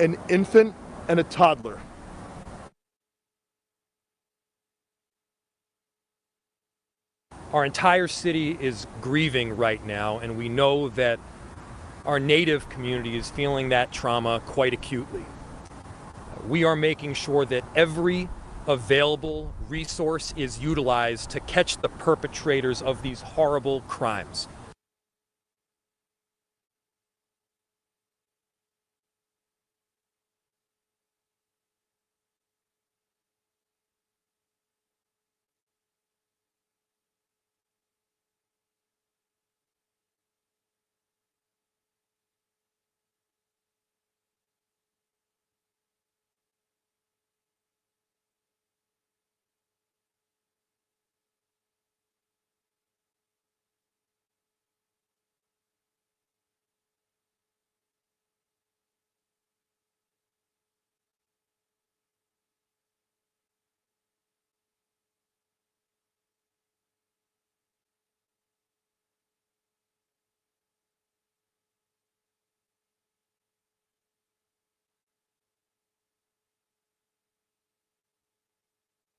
an infant, and a toddler. Our entire city is grieving right now, and we know that our Native community is feeling that trauma quite acutely. We are making sure that every available resource is utilized to catch the perpetrators of these horrible crimes.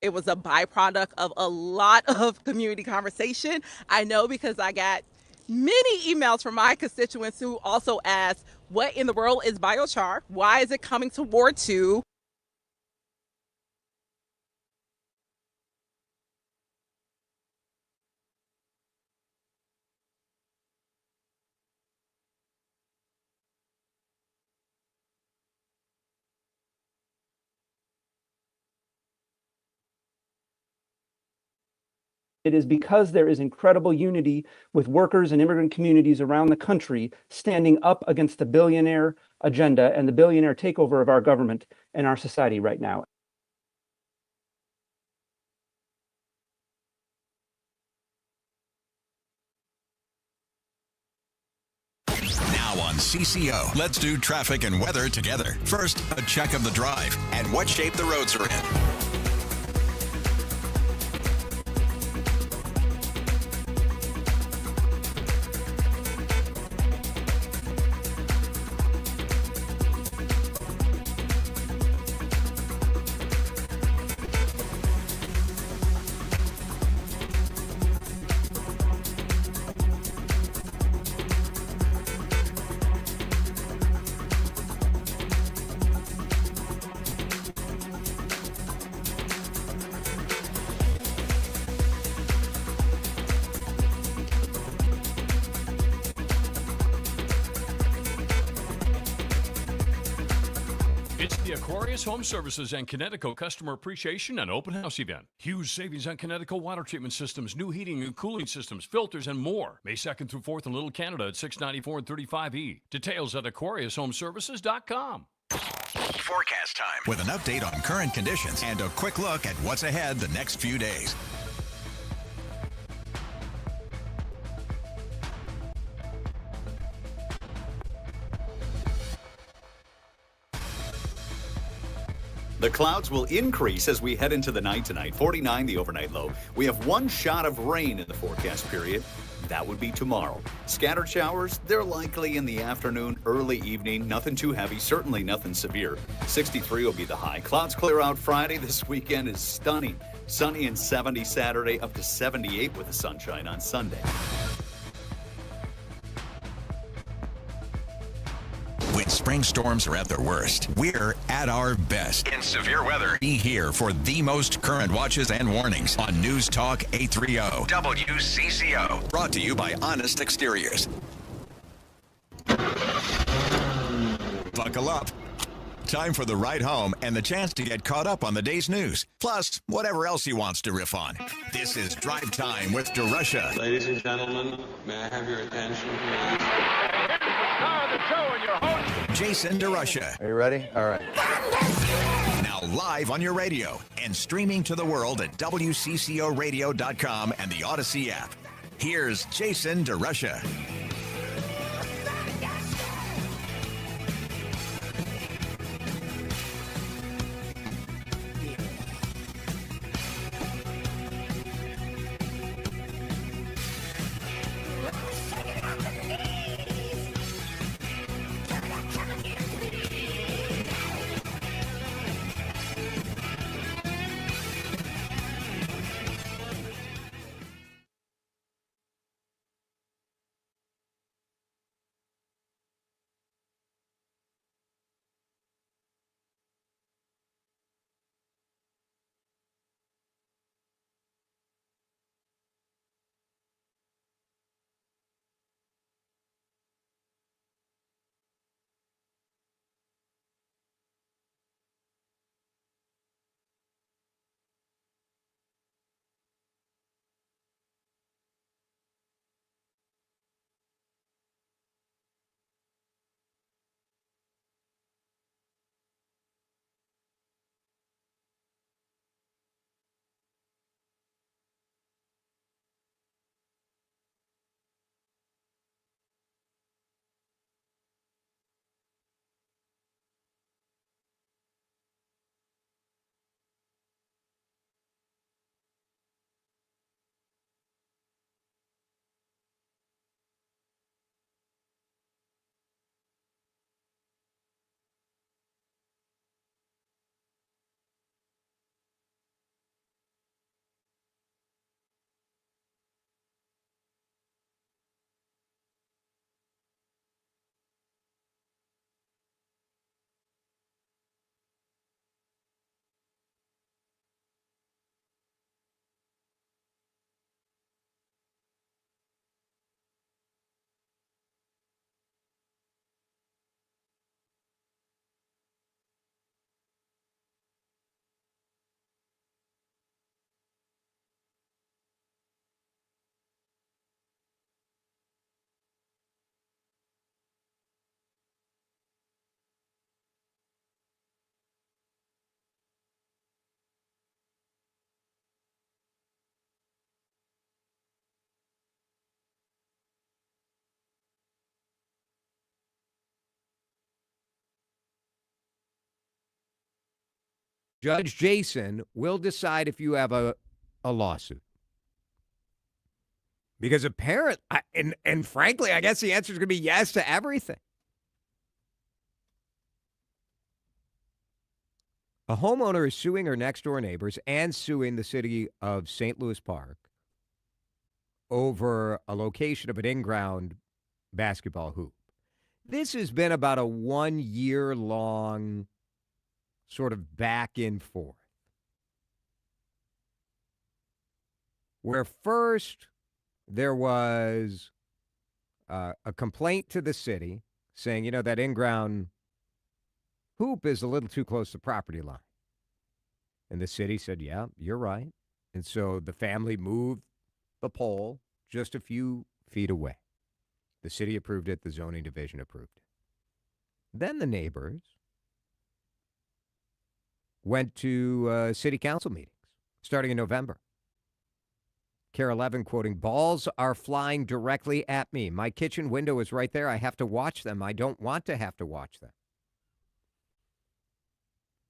It was a byproduct of a lot of community conversation. I know because I got many emails from my constituents who also asked, what in the world is biochar? Why is it coming to Ward 2? It is because there is incredible unity with workers and immigrant communities around the country standing up against the billionaire agenda and the billionaire takeover of our government and our society right now. Now on CCO, let's do traffic and weather together. First, a check of the drive and what shape the roads are in. Home Services and Connecticut Customer Appreciation and Open House event. Huge savings on Connecticut water treatment systems, new heating and cooling systems, filters, and more. May 2nd through 4th in Little Canada at 694 and 35E. Details at AquariusHomeservices.com. Forecast time with an update on current conditions and a quick look at what's ahead the next few days. The clouds will increase as we head into the night tonight. 49 the overnight low. We have one shot of rain in the forecast period. That would be tomorrow. Scattered showers, they're likely in the afternoon, early evening. Nothing too heavy, certainly nothing severe. 63 will be the high. Clouds clear out Friday. This weekend is stunning. Sunny and 70 Saturday, up to 78 with the sunshine on Sunday. When spring storms are at their worst, we're at our best. In severe weather, be here for the most current watches and warnings on News Talk 830 WCCO. Brought to you by Honest Exteriors. Buckle up. Time for the ride home and the chance to get caught up on the day's news. Plus, whatever else he wants to riff on. This is Drive Time with DeRUSHA. Ladies and gentlemen, may I have your attention, please? Jason DeRUSHA. Are you ready? All right. Now live on your radio and streaming to the world at WCCOradio.com and the Odyssey app. Here's Jason DeRUSHA. Judge Jason will decide if you have a lawsuit. Because apparently, and frankly, I guess the answer is going to be yes to everything. A homeowner is suing her next-door neighbors and suing the city of St. Louis Park over a location of an in-ground basketball hoop. This has been about a 1-year-long sort of back and forth, where first there was a complaint to the city saying, that in-ground hoop is a little too close to the property line. And the city said, yeah, you're right. And so the family moved the pole just a few feet away. The city approved it. The zoning division approved it. Then the neighbors went to city council meetings starting in November. Care 11 quoting, balls are flying directly at me. My kitchen window is right there. I have to watch them. I don't want to have to watch them.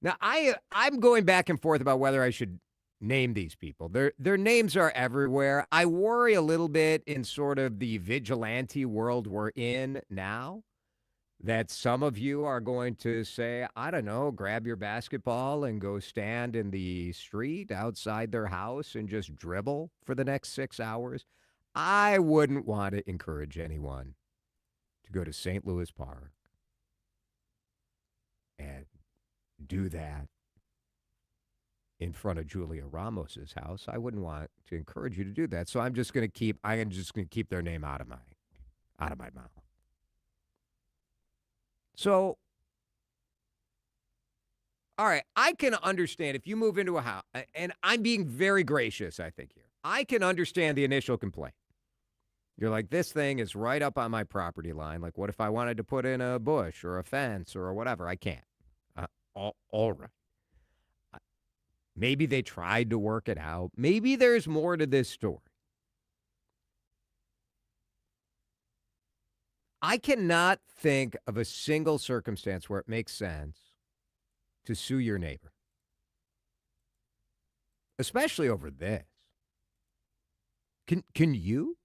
Now, I'm going back and forth about whether I should name these people. Their names are everywhere. I worry a little bit in sort of the vigilante world we're in now that some of you are going to say, I don't know, grab your basketball and go stand in the street outside their house and just dribble for the next 6 hours. I wouldn't want to encourage anyone to go to St. Louis Park and do that in front of Julia Ramos's house. I wouldn't want to encourage you to do that. So I'm just going to keep their name out of my mouth. So, all right, I can understand if you move into a house, and I'm being very gracious, I think, here. I can understand the initial complaint. You're like, this thing is right up on my property line. Like, what if I wanted to put in a bush or a fence or whatever? I can't. All right. Maybe they tried to work it out. Maybe there's more to this story. I cannot think of a single circumstance where it makes sense to sue your neighbor, especially over this. Can you?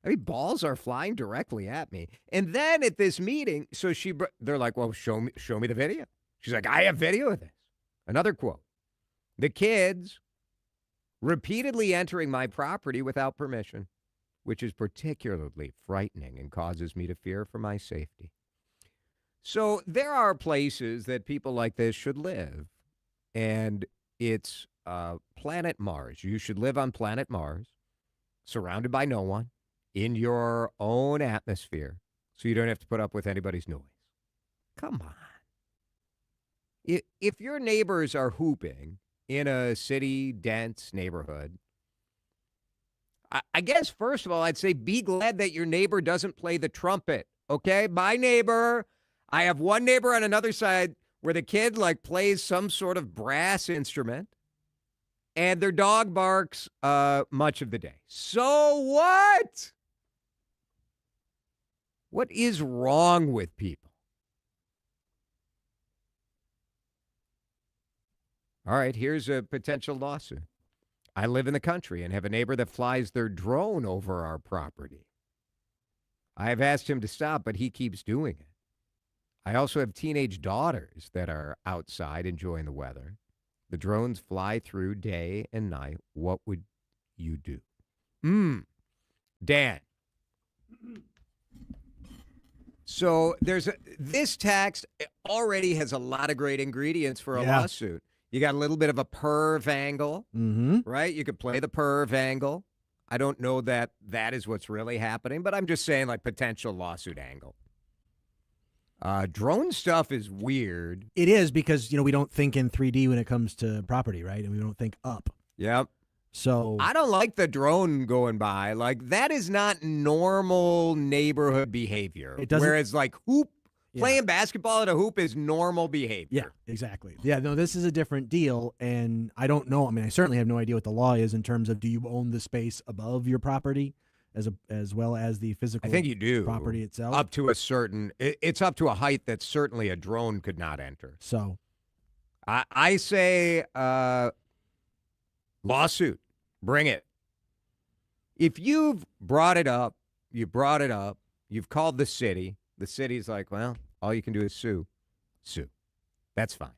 I mean, balls are flying directly at me. And then at this meeting, so they're like, well, show me the video. She's like, I have video of this. Another quote. The kids repeatedly entering my property without permission, which is particularly frightening and causes me to fear for my safety. So there are places that people like this should live, and it's planet Mars. You should live on planet Mars, surrounded by no one, in your own atmosphere, so you don't have to put up with anybody's noise. Come on. If your neighbors are hooping in a city-dense neighborhood, I guess, first of all, I'd say be glad that your neighbor doesn't play the trumpet, okay? My neighbor, I have one neighbor on another side where the kid, plays some sort of brass instrument, and their dog barks much of the day. So what? What is wrong with people? All right, here's a potential lawsuit. I live in the country and have a neighbor that flies their drone over our property. I have asked him to stop, but he keeps doing it. I also have teenage daughters that are outside enjoying the weather. The drones fly through day and night. What would you do? Dan. So this text already has a lot of great ingredients for a lawsuit. You got a little bit of a perv angle, right? You could play the perv angle. I don't know that is what's really happening, but I'm just saying potential lawsuit angle. Drone stuff is weird. It is because, we don't think in 3D when it comes to property, right? And we don't think up. Yep. So I don't like the drone going by. That is not normal neighborhood behavior. It doesn't. Whereas playing basketball at a hoop is normal behavior. Yeah, exactly. Yeah, no, this is a different deal, and I don't know. I mean, I certainly have no idea what the law is in terms of do you own the space above your property as well as the physical I think you do. property itself? Up to a certain, it's up to a height that certainly a drone could not enter. So I say lawsuit. Bring it. If you've brought it up, you brought it up, you've called the city. The city's like, well, all you can do is sue. Sue. That's fine.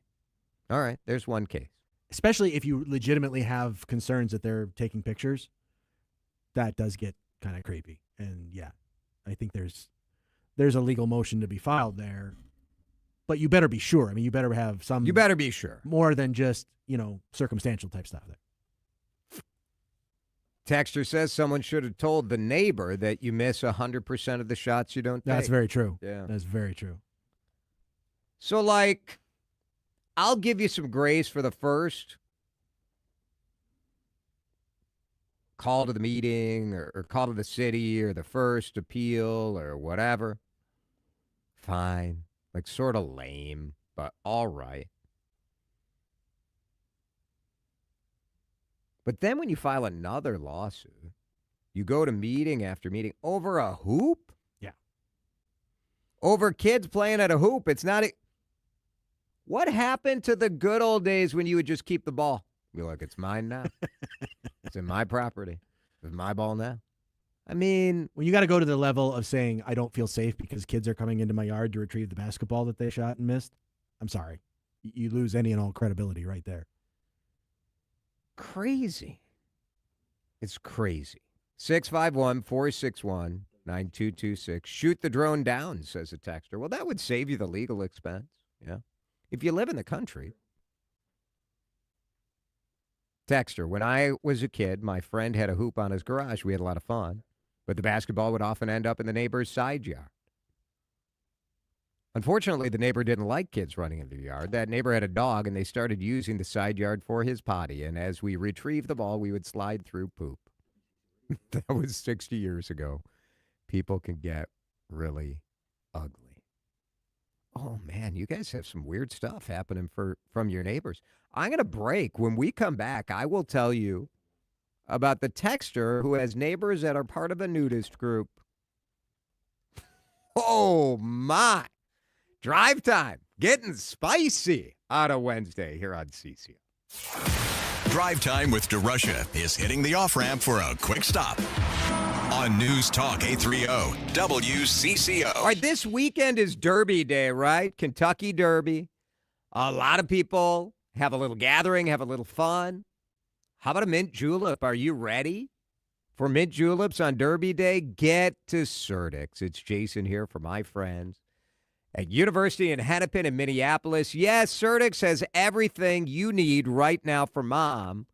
All right, there's one case. Especially if you legitimately have concerns that they're taking pictures, that does get kind of creepy. And yeah, I think there's a legal motion to be filed there. But you better be sure. I mean, you better have some. You better be sure. More than just, circumstantial type stuff there. Texter says someone should have told the neighbor that you miss 100% of the shots you don't take. That's very true. Yeah. That's very true. So, I'll give you some grace for the first call to the meeting or call to the city or the first appeal or whatever. Fine. Sort of lame, but all right. But then when you file another lawsuit, you go to meeting after meeting over a hoop? Yeah. Over kids playing at a hoop. It's not What happened to the good old days when you would just keep the ball? Be like, it's mine now. It's in my property. It's my ball now. I mean, when you got to go to the level of saying, I don't feel safe because kids are coming into my yard to retrieve the basketball that they shot and missed, I'm sorry. You lose any and all credibility right there. Crazy. It's crazy. 651-461-9226. Shoot the drone down, says a texter. Well, that would save you the legal expense. Yeah. If you live in the country. Texter, when I was a kid, my friend had a hoop on his garage. We had a lot of fun. But the basketball would often end up in the neighbor's side yard. Unfortunately, the neighbor didn't like kids running into the yard. That neighbor had a dog, and they started using the side yard for his potty. And as we retrieved the ball, we would slide through poop. That was 60 years ago. People can get really ugly. Oh, man, you guys have some weird stuff happening from your neighbors. I'm going to break. When we come back, I will tell you about the texter who has neighbors that are part of a nudist group. Oh, my. Drive time. Getting spicy on a Wednesday here on CCO. Drive time with DeRUSHA is hitting the off-ramp for a quick stop. On News Talk 830 WCCO. All right, this weekend is Derby Day, right? Kentucky Derby. A lot of people have a little gathering, have a little fun. How about a mint julep? Are you ready for mint juleps on Derby Day? Get to Surdyk's. It's Jason here for my friends at University in Hennepin in Minneapolis. Yes, Surdyk's has everything you need right now for mom,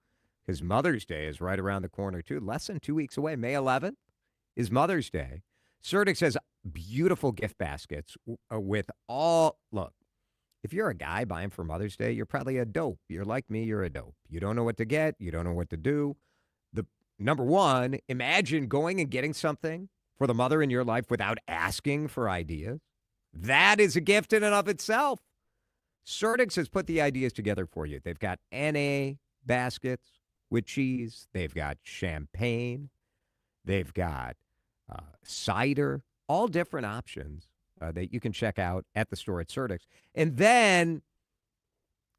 because Mother's Day is right around the corner, too. Less than 2 weeks away. May 11th is Mother's Day. Surdyk's has beautiful gift baskets with all, look, if you're a guy buying for Mother's Day, you're probably a dope. You're like me, you're a dope. You don't know what to get. You don't know what to do. Number one, imagine going and getting something for the mother in your life without asking for ideas. That is a gift in and of itself. Surdyk's has put the ideas together for you. They've got NA baskets with cheese. They've got champagne. They've got cider, all different options that you can check out at the store at Surdyk's. And then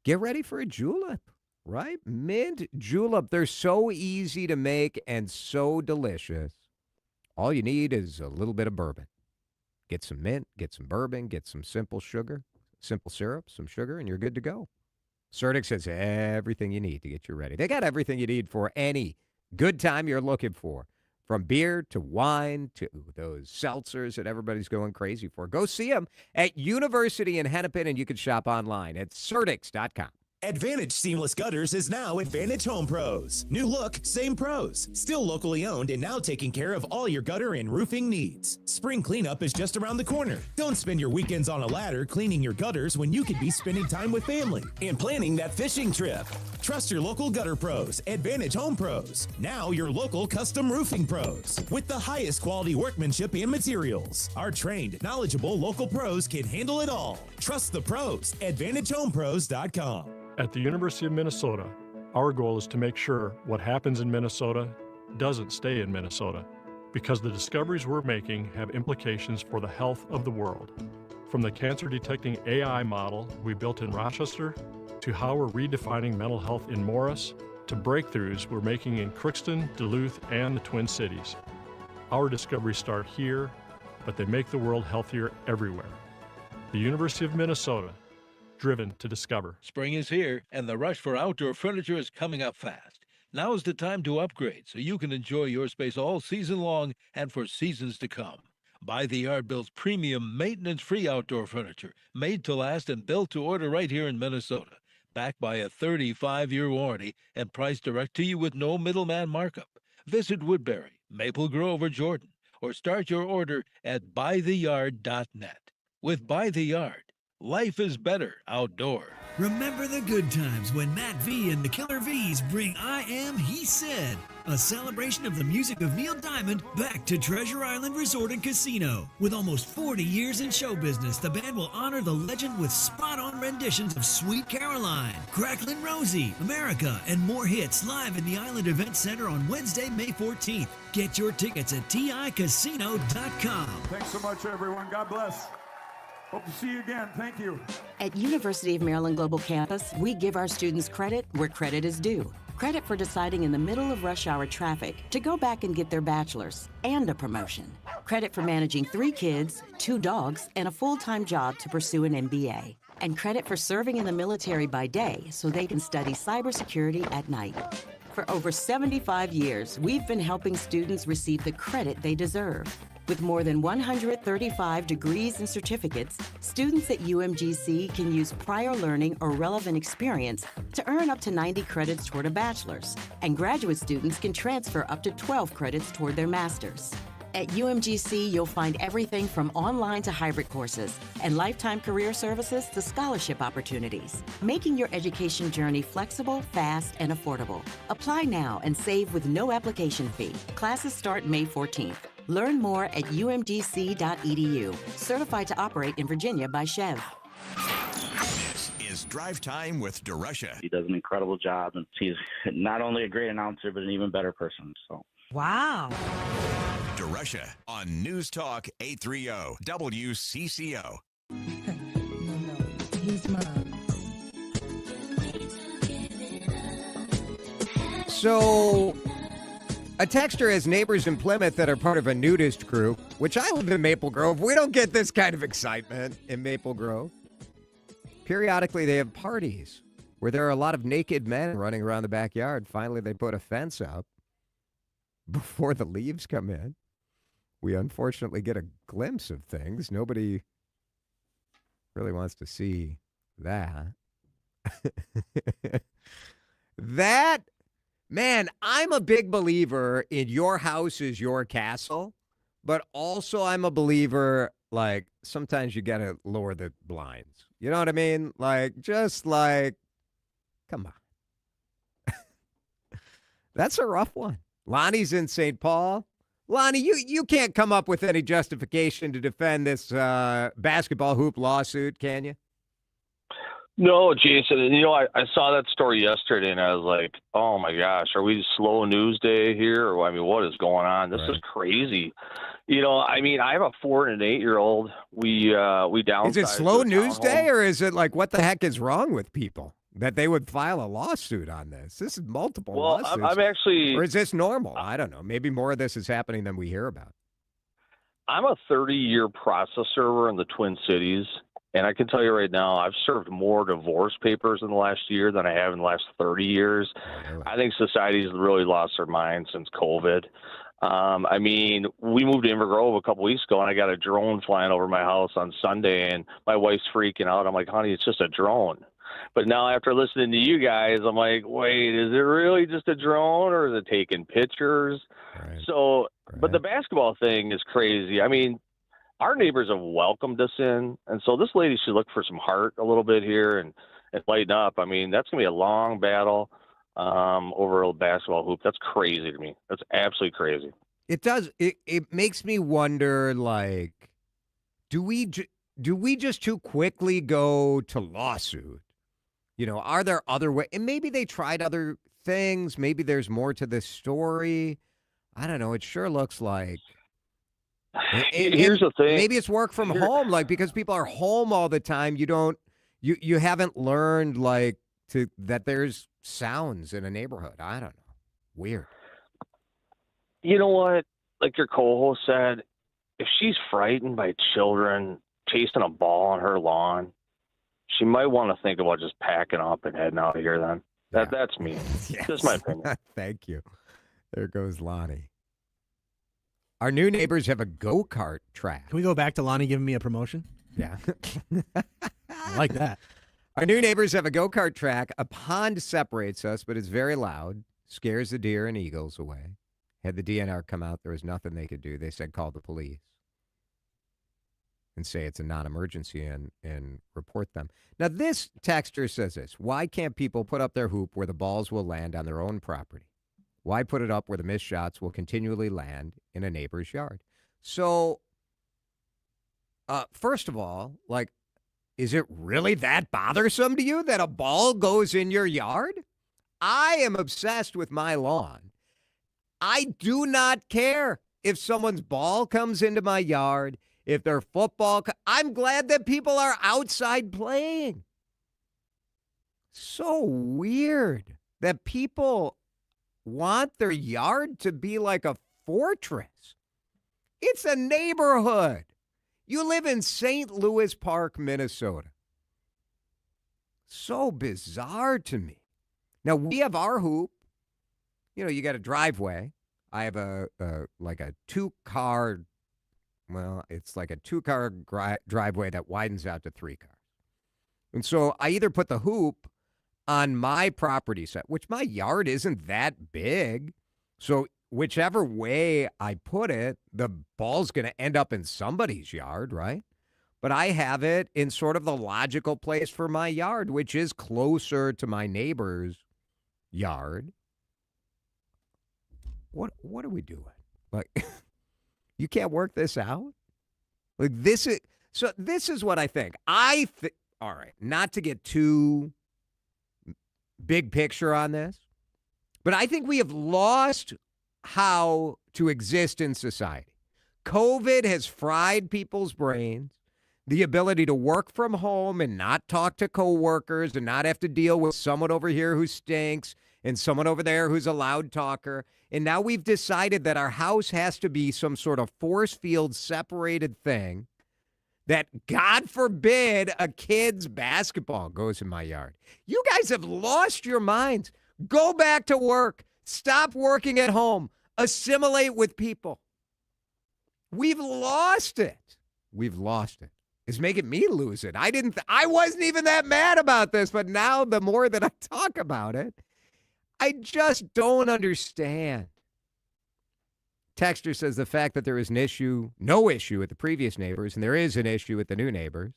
get ready for a julep, right? Mint julep. They're so easy to make and so delicious. All you need is a little bit of bourbon. Get some mint, get some bourbon, get some simple sugar, simple syrup, some sugar, and you're good to go. Surdyk's has everything you need to get you ready. They got everything you need for any good time you're looking for. From beer to wine to those seltzers that everybody's going crazy for. Go see them at University in Hennepin, and you can shop online at Surdyks.com. Advantage Seamless Gutters is now Advantage Home Pros. New look, same pros. Still locally owned and now taking care of all your gutter and roofing needs. Spring cleanup is just around the corner. Don't spend your weekends on a ladder cleaning your gutters when you could be spending time with family and planning that fishing trip. Trust your local gutter pros, Advantage Home Pros. Now your local custom roofing pros. With the highest quality workmanship and materials. Our trained, knowledgeable local pros can handle it all. Trust the pros, AdvantageHomePros.com. At the University of Minnesota, our goal is to make sure what happens in Minnesota doesn't stay in Minnesota, because the discoveries we're making have implications for the health of the world. From the cancer-detecting AI model we built in Rochester, to how we're redefining mental health in Morris, to breakthroughs we're making in Crookston, Duluth, and the Twin Cities. Our discoveries start here, but they make the world healthier everywhere. The University of Minnesota, driven to discover. Spring is here, and the rush for outdoor furniture is coming up fast. Now is the time to upgrade so you can enjoy your space all season long and for seasons to come. By the Yard builds premium, maintenance-free outdoor furniture, made to last and built to order right here in Minnesota, backed by a 35-year warranty and priced direct to you with no middleman markup. Visit Woodbury, Maple Grove, or Jordan, or start your order at buytheyard.net. With By the Yard, life is better outdoor. Remember the good times when Matt V and the Killer V's bring I Am He Said, a celebration of the music of Neil Diamond, back to Treasure Island Resort and Casino. With almost 40 years in show business, the band will honor the legend with spot-on renditions of Sweet Caroline, Cracklin' Rosie, America, and more hits live in the Island Event Center on Wednesday, May 14th. Get your tickets at TICasino.com. Thanks so much, everyone. God bless. Hope to see you again. Thank you. At University of Maryland Global Campus, we give our students credit where credit is due. Credit for deciding in the middle of rush hour traffic to go back and get their bachelor's and a promotion. Credit for managing 3 kids, 2 dogs, and a full-time job to pursue an MBA. And credit for serving in the military by day so they can study cybersecurity at night. For over 75 years, we've been helping students receive the credit they deserve. With more than 135 degrees and certificates, students at UMGC can use prior learning or relevant experience to earn up to 90 credits toward a bachelor's, and graduate students can transfer up to 12 credits toward their master's. At UMGC, you'll find everything from online to hybrid courses and lifetime career services to scholarship opportunities, making your education journey flexible, fast, and affordable. Apply now and save with no application fee. Classes start May 14th. Learn more at umgc.edu. Certified to operate in Virginia by Chev. This is Drive Time with DeRUSHA. He does an incredible job, and he's not only a great announcer, but an even better person. So. Wow. DeRUSHA on News Talk 830 WCCO. He's mine. So, a texter has neighbors in Plymouth that are part of a nudist group, which I live in Maple Grove. We don't get this kind of excitement in Maple Grove. Periodically, they have parties where there are a lot of naked men running around the backyard. Finally, they put a fence up before the leaves come in. We unfortunately get a glimpse of things. Nobody really wants to see that. Man, I'm a big believer in your house is your castle, but also I'm a believer, like, sometimes you got to lower the blinds. You know what I mean? Like, just like, come on. That's a rough one. Lonnie's in St. Paul. Lonnie, you can't come up with any justification to defend this basketball hoop lawsuit, can you? No, Jason. And, I saw that story yesterday, and I was like, oh, my gosh, are we slow news day here? Or, what is going on? This is crazy. I have a 4 and an 8-year-old. We downsized. Is it slow news day, or is it like, what the heck is wrong with people that they would file a lawsuit on this? This is multiple lawsuits. I'm actually... Or is this normal? I don't know. Maybe more of this is happening than we hear about. I'm a 30-year process server in the Twin Cities. And I can tell you right now, I've served more divorce papers in the last year than I have in the last 30 years. Really? I think society's really lost their mind since COVID. We moved to Inver Grove a couple weeks ago, and I got a drone flying over my house on Sunday, and my wife's freaking out. I'm like, honey, it's just a drone. But now after listening to you guys, I'm like, wait, is it really just a drone, or is it taking pictures? Right. So, but the basketball thing is crazy. Our neighbors have welcomed us in, and so this lady should look for some heart a little bit here and lighten up. That's going to be a long battle over a basketball hoop. That's crazy to me. That's absolutely crazy. It does. It makes me wonder, like, do we just too quickly go to lawsuit? Are there other ways? And maybe they tried other things. Maybe there's more to this story. I don't know. It sure looks like. Here's the thing. Maybe it's work from home, like, because people are home all the time. You haven't learned, like, that there's sounds in a neighborhood. I don't know. Weird. You know what? Like your co-host said, if she's frightened by children chasing a ball on her lawn, she might want to think about just packing up and heading out of here then. That's me. Yes. Just my opinion. Thank you. There goes Lonnie. Our new neighbors have a go-kart track. Can we go back to Lonnie giving me a promotion? Yeah. I like that. Our new neighbors have a go-kart track. A pond separates us, but it's very loud. Scares the deer and eagles away. Had the DNR come out, there was nothing they could do. They said call the police and say it's a non-emergency and report them. Now, this texter says this. Why can't people put up their hoop where the balls will land on their own property? Why put it up where the missed shots will continually land in a neighbor's yard? So, first of all, like, is it really that bothersome to you that a ball goes in your yard? I am obsessed with my lawn. I do not care if someone's ball comes into my yard, if their football. I'm glad that people are outside playing. So weird that people want their yard to be like a fortress. It's a neighborhood. You live in St. Louis Park, Minnesota. So bizarre to me. Now, we have our hoop. You know, you got a driveway. I have a two-car, well, it's like a two-car driveway that widens out to 3 cars. And so I either put the hoop on my property set, which my yard isn't that big. So whichever way I put it, the ball's going to end up in somebody's yard, right? But I have it in sort of the logical place for my yard, which is closer to my neighbor's yard. What are we doing? Like, you can't work this out? Like, this is what I think. All right, not to get too big picture on this, but I think we have lost how to exist in society. COVID has fried people's brains. The ability to work from home and not talk to coworkers and not have to deal with someone over here who stinks and someone over there who's a loud talker. And now we've decided that our house has to be some sort of force field separated thing that, God forbid, a kid's basketball goes in my yard. You guys have lost your minds. Go back to work. Stop working at home. Assimilate with people. We've lost it. We've lost it. It's making me lose it. I wasn't even that mad about this, but now the more that I talk about it, I just don't understand. Texter says the fact that there is no issue with the previous neighbors, and there is an issue with the new neighbors,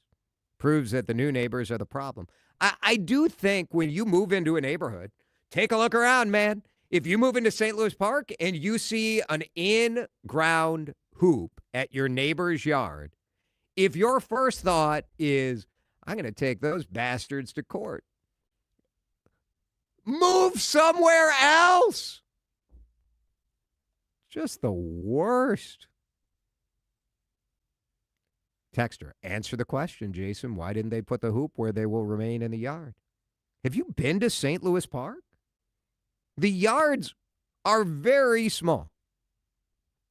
proves that the new neighbors are the problem. I do think when you move into a neighborhood, take a look around, man. If you move into St. Louis Park and you see an in-ground hoop at your neighbor's yard, if your first thought is, I'm going to take those bastards to court, move somewhere else. Just the worst. Texter, answer the question, Jason. Why didn't they put the hoop where they will remain in the yard? Have you been to St. Louis Park? The yards are very small.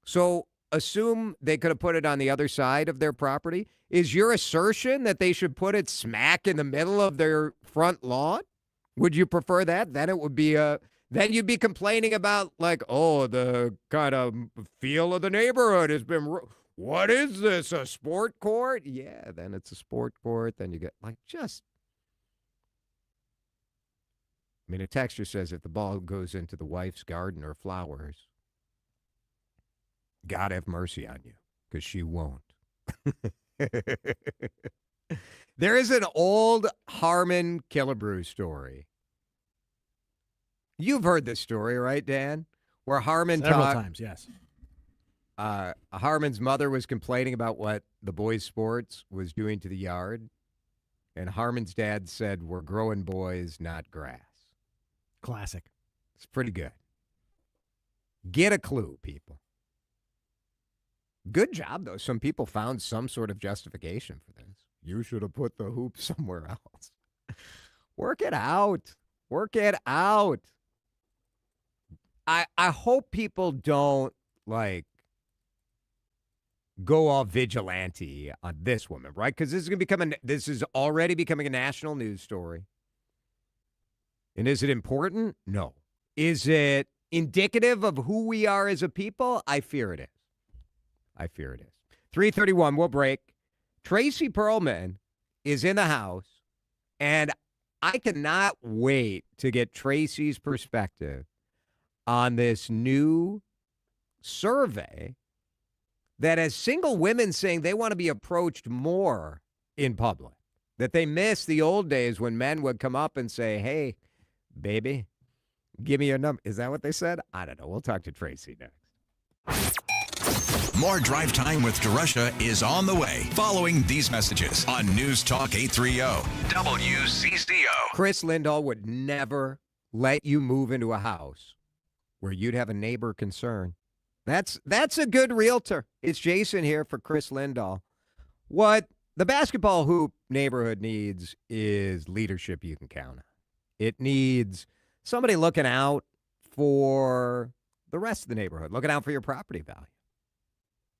So assume they could have put it on the other side of their property. Is your assertion that they should put it smack in the middle of their front lawn? Would you prefer that? Then it would be then you'd be complaining about, like, oh, the kind of feel of the neighborhood has been, what is this, a sport court? Yeah, then it's a sport court. Then you get, like, just, I mean, a texter says if the ball goes into the wife's garden or flowers, God have mercy on you, because she won't. There is an old Harmon Killebrew story. You've heard this story, right, Dan? Where Harmon Several times, yes. Harmon's mother was complaining about what the boys' sports was doing to the yard, and Harmon's dad said, "We're growing boys, not grass." Classic. It's pretty good. Get a clue, people. Good job, though. Some people found some sort of justification for this. You should have put the hoop somewhere else. Work it out. Work it out. I hope people don't, like, go all vigilante on this woman, right? Because this is already becoming a national news story. And is it important? No. Is it indicative of who we are as a people? I fear it is. 3:31, we'll break. Tracy Perlman is in the house, and I cannot wait to get Tracy's perspective on this new survey that has single women saying they want to be approached more in public, that they miss the old days when men would come up and say, hey, baby, give me your number. Is that what they said? I don't know. We'll talk to Tracy next. More Drive Time with DeRUSHA is on the way following these messages on News Talk 830 WCCO. Chris Lindahl would never let you move into a house where you'd have a neighbor concern. That's a good realtor. It's Jason here for Chris Lindahl. What the basketball hoop neighborhood needs is leadership you can count on. It needs somebody looking out for the rest of the neighborhood, looking out for your property value.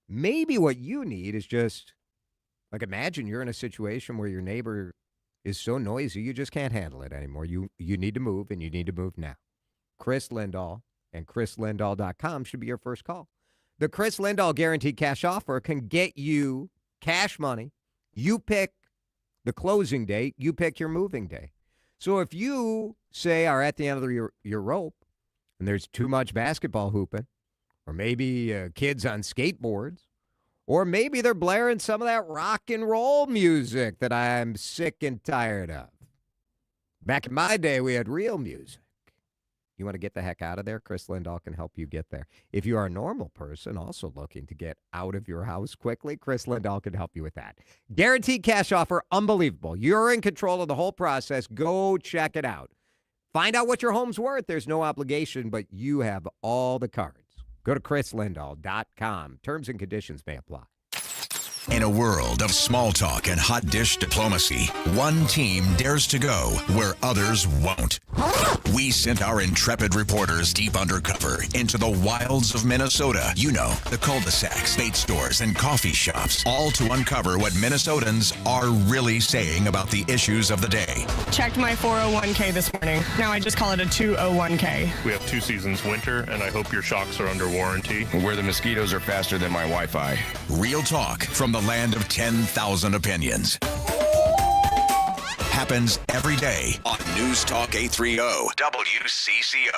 Maybe what you need is just, like, imagine you're in a situation where your neighbor is so noisy you just can't handle it anymore. You need to move, and you need to move now. Chris Lindahl and chrislindahl.com should be your first call. The Chris Lindahl Guaranteed Cash Offer can get you cash money. You pick the closing date. You pick your moving day. So if you, say, are at the end of your rope and there's too much basketball hooping, or maybe kids on skateboards, or maybe they're blaring some of that rock and roll music that I'm sick and tired of. Back in my day, we had real music. You want to get the heck out of there? Chris Lindahl can help you get there. If you are a normal person also looking to get out of your house quickly, Chris Lindahl can help you with that. Guaranteed cash offer, unbelievable. You're in control of the whole process. Go check it out. Find out what your home's worth. There's no obligation, but you have all the cards. Go to chrislindahl.com. Terms and conditions may apply. In a world of small talk and hot dish diplomacy, one team dares to go where others won't. We sent our intrepid reporters deep undercover into the wilds of Minnesota. You know, the cul-de-sacs, bait stores, and coffee shops, all to uncover what Minnesotans are really saying about the issues of the day. Checked my 401k this morning. Now I just call it a 201k. We have 2 seasons winter, and I hope your shocks are under warranty. Where the mosquitoes are faster than my Wi-Fi. Real talk from the land of 10,000 opinions. Happens every day on News Talk 830 WCCO.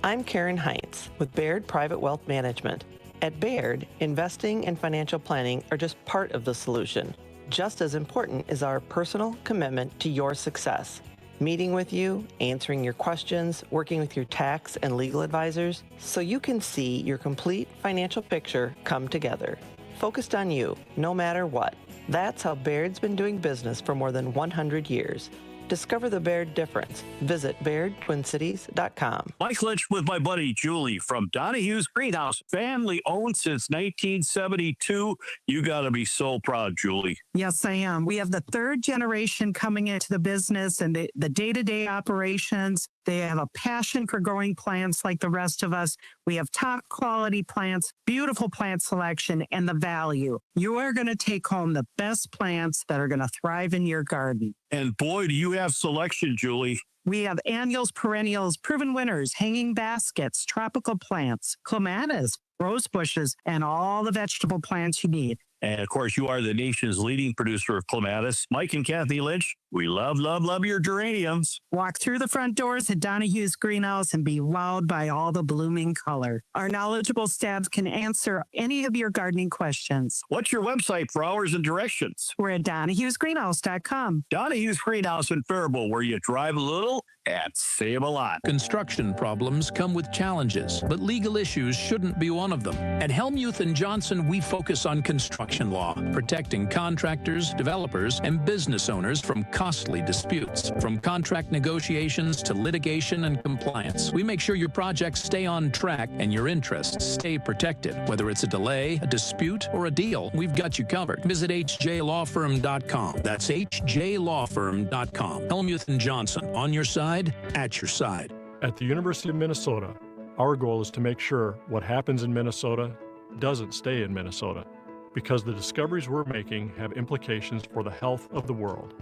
I'm Karen Heinz with Baird Private Wealth Management. At Baird, investing and financial planning are just part of the solution. Just as important is our personal commitment to your success. Meeting with you, answering your questions, working with your tax and legal advisors, so you can see your complete financial picture come together. Focused on you, no matter what. That's how Baird's been doing business for more than 100 years. Discover the Baird difference. Visit BairdTwinCities.com. Mike Lynch with my buddy Julie from Donahue's Greenhouse. Family owned since 1972. You got to be so proud, Julie. Yes, I am. We have the 3rd generation coming into the business and the day-to-day operations. They have a passion for growing plants like the rest of us. We have top quality plants, beautiful plant selection, and the value. You are going to take home the best plants that are going to thrive in your garden. And boy, do you have selection, Julie. We have annuals, perennials, proven winners, hanging baskets, tropical plants, clematis, rose bushes, and all the vegetable plants you need. And of course, you are the nation's leading producer of clematis. Mike and Kathy Lynch, we love, love, love your geraniums. Walk through the front doors at Donahue's Greenhouse and be wowed by all the blooming color. Our knowledgeable staff can answer any of your gardening questions. What's your website for hours and directions? We're at Donahue'sGreenhouse.com. Donahue's Greenhouse in Faribault, where you drive a little at Save a Lot. Construction problems come with challenges, but legal issues shouldn't be one of them. At Helmuth & Johnson, we focus on construction law, protecting contractors, developers, and business owners from costly disputes. From contract negotiations to litigation and compliance, we make sure your projects stay on track and your interests stay protected. Whether it's a delay, a dispute, or a deal, we've got you covered. Visit hjlawfirm.com. That's hjlawfirm.com. Helmuth & Johnson, on your side, at your side. At the University of Minnesota, our goal is to make sure what happens in Minnesota doesn't stay in Minnesota, because the discoveries we're making have implications for the health of the world.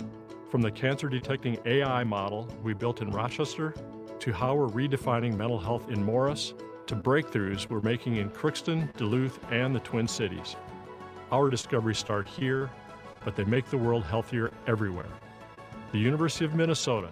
From the cancer-detecting AI model we built in Rochester, to how we're redefining mental health in Morris, to breakthroughs we're making in Crookston, Duluth, and the Twin Cities. Our discoveries start here, but they make the world healthier everywhere. The University of Minnesota,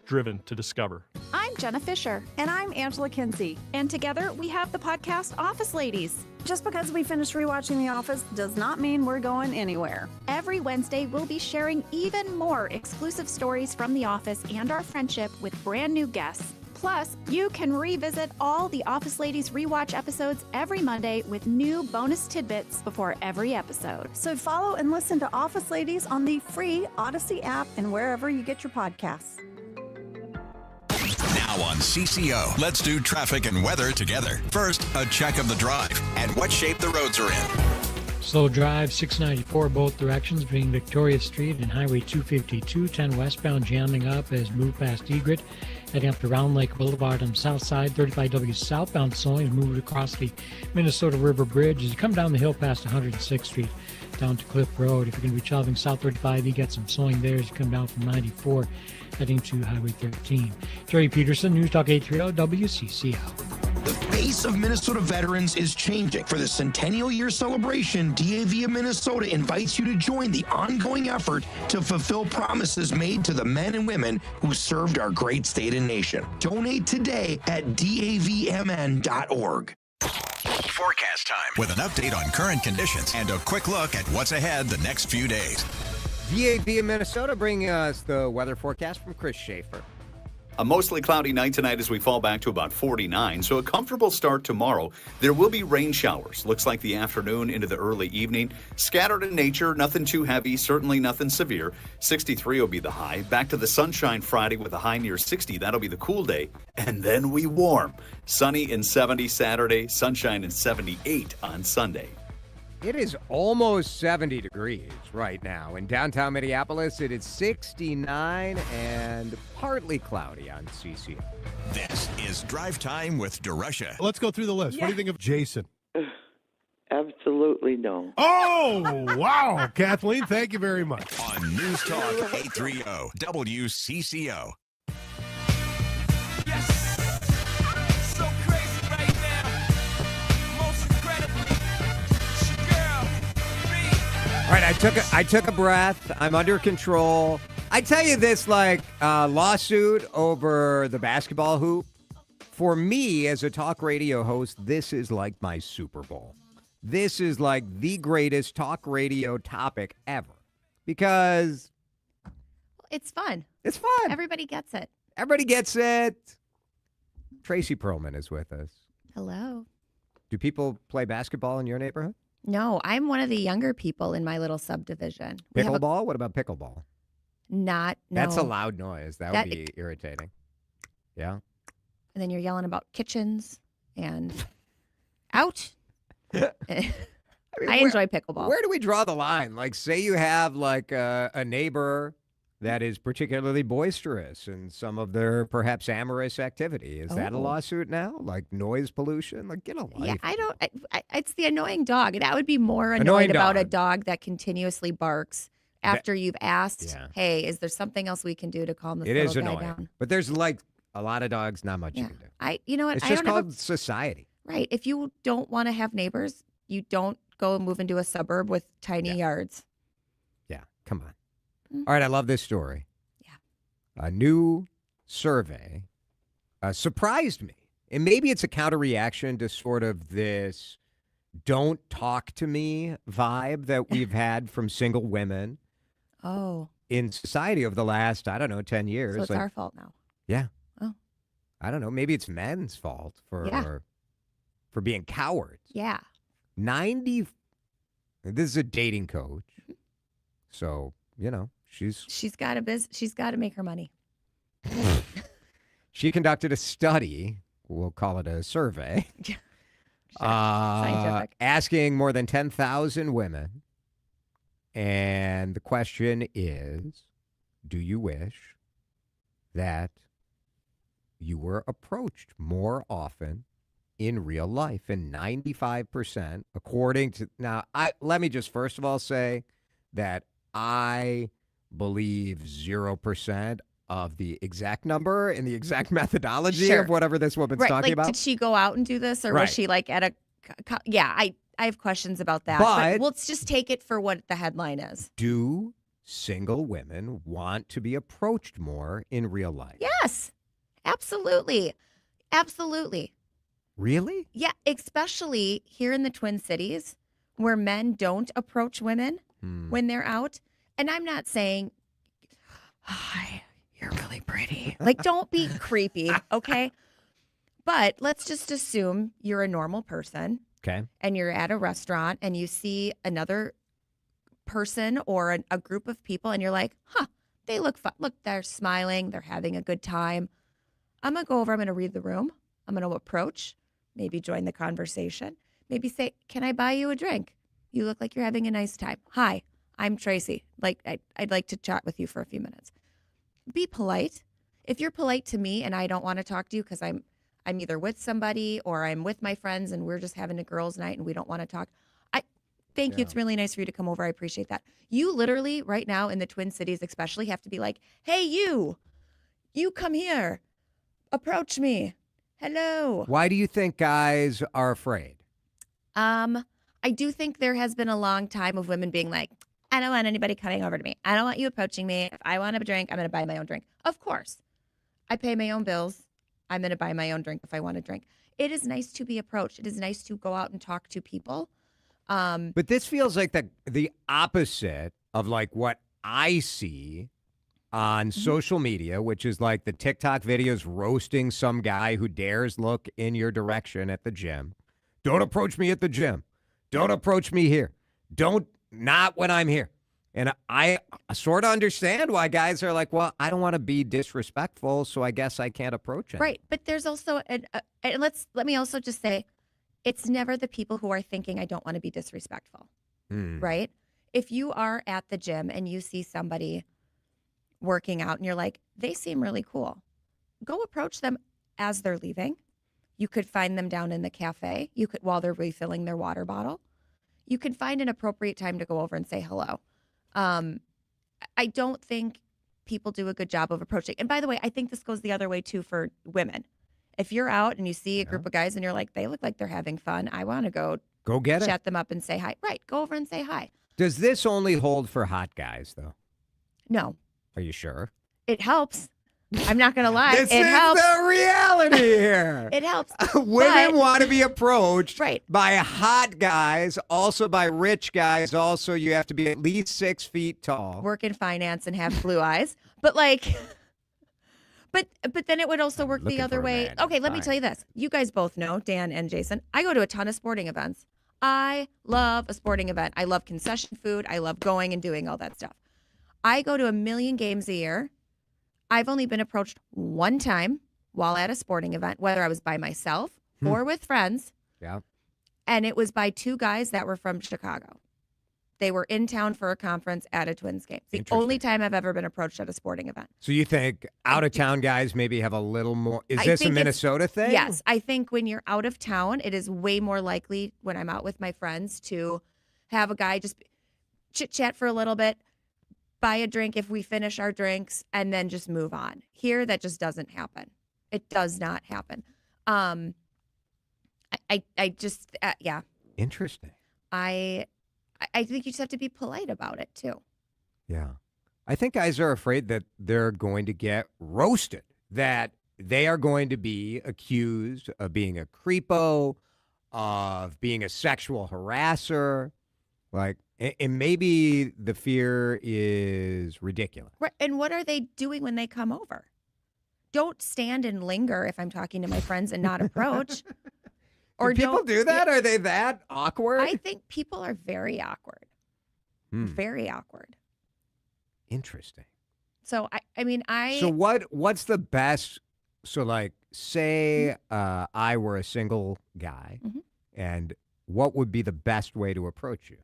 driven to discover. I'm Jenna Fisher. And I'm Angela Kinsey. And together we have the podcast Office Ladies. Just because we finished rewatching The Office does not mean we're going anywhere. Every Wednesday, we'll be sharing even more exclusive stories from The Office and our friendship with brand new guests. Plus, you can revisit all the Office Ladies rewatch episodes every Monday with new bonus tidbits before every episode. So follow and listen to Office Ladies on the free Odyssey app and wherever you get your podcasts. Now on CCO, let's do traffic and weather together. First, a check of the drive and what shape the roads are in. Slow drive 694 both directions between Victoria Street and Highway 252. 10 westbound jamming up as move past Egret. Heading up to Round Lake Boulevard on the south side. 35W southbound slowing is moved across the Minnesota River Bridge as you come down the hill past 106th Street down to Cliff Road. If you're going to be traveling south 35, you get some slowing there as you come down from 94 heading to Highway 13. Jerry Peterson, News Talk 830 WCCO. The face of Minnesota veterans is changing. For the centennial year celebration, DAV of Minnesota invites you to join the ongoing effort to fulfill promises made to the men and women who served our great state and nation. Donate today at davmn.org. Forecast time with an update on current conditions and a quick look at what's ahead the next few days. DAV in Minnesota bringing us the weather forecast from Chris Schaefer. A mostly cloudy night tonight as we fall back to about 49, so a comfortable start tomorrow. There will be rain showers. Looks like the afternoon into the early evening. Scattered in nature, nothing too heavy, certainly nothing severe. 63 will be the high. Back to the sunshine Friday with a high near 60. That'll be the cool day. And then we warm. Sunny and 70 Saturday, sunshine and 78 on Sunday. It is almost 70 degrees right now. In downtown Minneapolis, it is 69 and partly cloudy on CCO. This is Drive Time with DeRUSHA. Let's go through the list. Yeah. What do you think of Jason? Absolutely no. Oh, wow. Kathleen, thank you very much. On News Talk 830 WCCO. All right, I took a breath. I'm under control. I tell you this, like lawsuit over the basketball hoop. For me, as a talk radio host, this is like my Super Bowl. This is like the greatest talk radio topic ever because it's fun. It's fun. Everybody gets it. Everybody gets it. Tracy Perlman is with us. Hello. Do people play basketball in your neighborhood? No, I'm one of the younger people in my little subdivision. Pickleball? What about pickleball? No. That's a loud noise. That would be irritating. Yeah. And then you're yelling about kitchens and ouch. I enjoy pickleball. Where do we draw the line? Like, say you have like a neighbor that is particularly boisterous in some of their perhaps amorous activity. Is that a lawsuit now? Like noise pollution? Like, get a life. Yeah, it's the annoying dog. That would be more annoyed about a dog that continuously barks after you've asked, hey, is there something else we can do to calm this little guy down? But there's like a lot of dogs, not much you can do. You know what? It's just called society. Right. If you don't want to have neighbors, you don't go and move into a suburb with tiny yards. Yeah, come on. All right, I love this story. Yeah. A new survey surprised me. And maybe it's a counter reaction to sort of this don't talk to me vibe that we've had from single women in society over the last, 10 years. So it's our fault now. Yeah. Oh. I don't know. Maybe it's men's fault for being cowards. Yeah. 90. This is a dating coach. So, she's got to make her money. She conducted a study, we'll call it a survey, Scientific. asking more than 10,000 women. And the question is, do you wish that you were approached more often in real life? And 95%, according to, now, let me just first of all say that I believe 0% of the exact number and the exact methodology of whatever this woman's talking about. Did she go out and do this, or was she like at a? Yeah, I have questions about that. But let's just take it for what the headline is. Do single women want to be approached more in real life? Yes, absolutely, absolutely. Really? Yeah, especially here in the Twin Cities, where men don't approach women when they're out. And I'm not saying, hi, you're really pretty. Like, don't be creepy, okay? But let's just assume you're a normal person. Okay. And you're at a restaurant and you see another person or a group of people and you're like, they look fun. Look, they're smiling. They're having a good time. I'm going to go over. I'm going to read the room. I'm going to approach, maybe join the conversation. Maybe say, can I buy you a drink? You look like you're having a nice time. Hi, I'm Tracy. I'd like to chat with you for a few minutes. Be polite. If you're polite to me and I don't want to talk to you because I'm either with somebody or I'm with my friends and we're just having a girls' night and we don't want to talk, thank you. It's really nice for you to come over. I appreciate that. You literally right now in the Twin Cities especially have to be like, hey, you come here. Approach me. Hello. Why do you think guys are afraid? I do think there has been a long time of women being like, I don't want anybody coming over to me. I don't want you approaching me. If I want a drink, I'm going to buy my own drink. Of course. I pay my own bills. I'm going to buy my own drink if I want a drink. It is nice to be approached. It is nice to go out and talk to people. But this feels like the opposite of like what I see on social media, which is like the TikTok videos roasting some guy who dares look in your direction at the gym. Don't approach me at the gym. Don't approach me here. Not when I'm here. And I sort of understand why guys are like, well, I don't want to be disrespectful, so I guess I can't approach him. Right. But there's also, and let me also just say, it's never the people who are thinking I don't want to be disrespectful. Right? If you are at the gym and you see somebody working out and you're like, they seem really cool, go approach them as they're leaving. You could find them down in the cafe. You could, while they're refilling their water bottle, you can find an appropriate time to go over and say hello. I don't think people do a good job of approaching. And by the way, I think this goes the other way too for women. If you're out and you see a group of guys and you're like, they look like they're having fun, I want to go get chat them up and say hi. Right. Go over and say hi. Does this only hold for hot guys, though? No. Are you sure? It helps. I'm not going to lie. This it is helps. the reality here. It helps. Women want to be approached by hot guys, also by rich guys. Also, you have to be at least 6 feet tall. Work in finance and have blue eyes. But but then it would also work the other way. Okay, let me tell you this. You guys both know, Dan and Jason, I go to a ton of sporting events. I love a sporting event. I love concession food. I love going and doing all that stuff. I go to 1 million games a year. I've only been approached one time while at a sporting event, whether I was by myself or with friends. Yeah. And it was by 2 guys that were from Chicago. They were in town for a conference at a Twins game. The only time I've ever been approached at a sporting event. So you think out-of-town guys maybe have a little more... Is this a Minnesota thing? Yes. I think when you're out of town, it is way more likely when I'm out with my friends to have a guy just chit-chat for a little bit, buy a drink if we finish our drinks, and then just move on. Here, that just doesn't happen. It does not happen. I just, yeah. Interesting. I think you just have to be polite about it, too. Yeah. I think guys are afraid that they're going to get roasted, that they are going to be accused of being a creepo, of being a sexual harasser. Like, and maybe the fear is ridiculous. Right. And what are they doing when they come over? don't stand and linger if I'm talking to my friends and not approach. Do people do that? Are they that awkward? I think people are very awkward. Very awkward. Interesting. So I mean So what's the best? So like, say I were a single guy, and what would be the best way to approach you?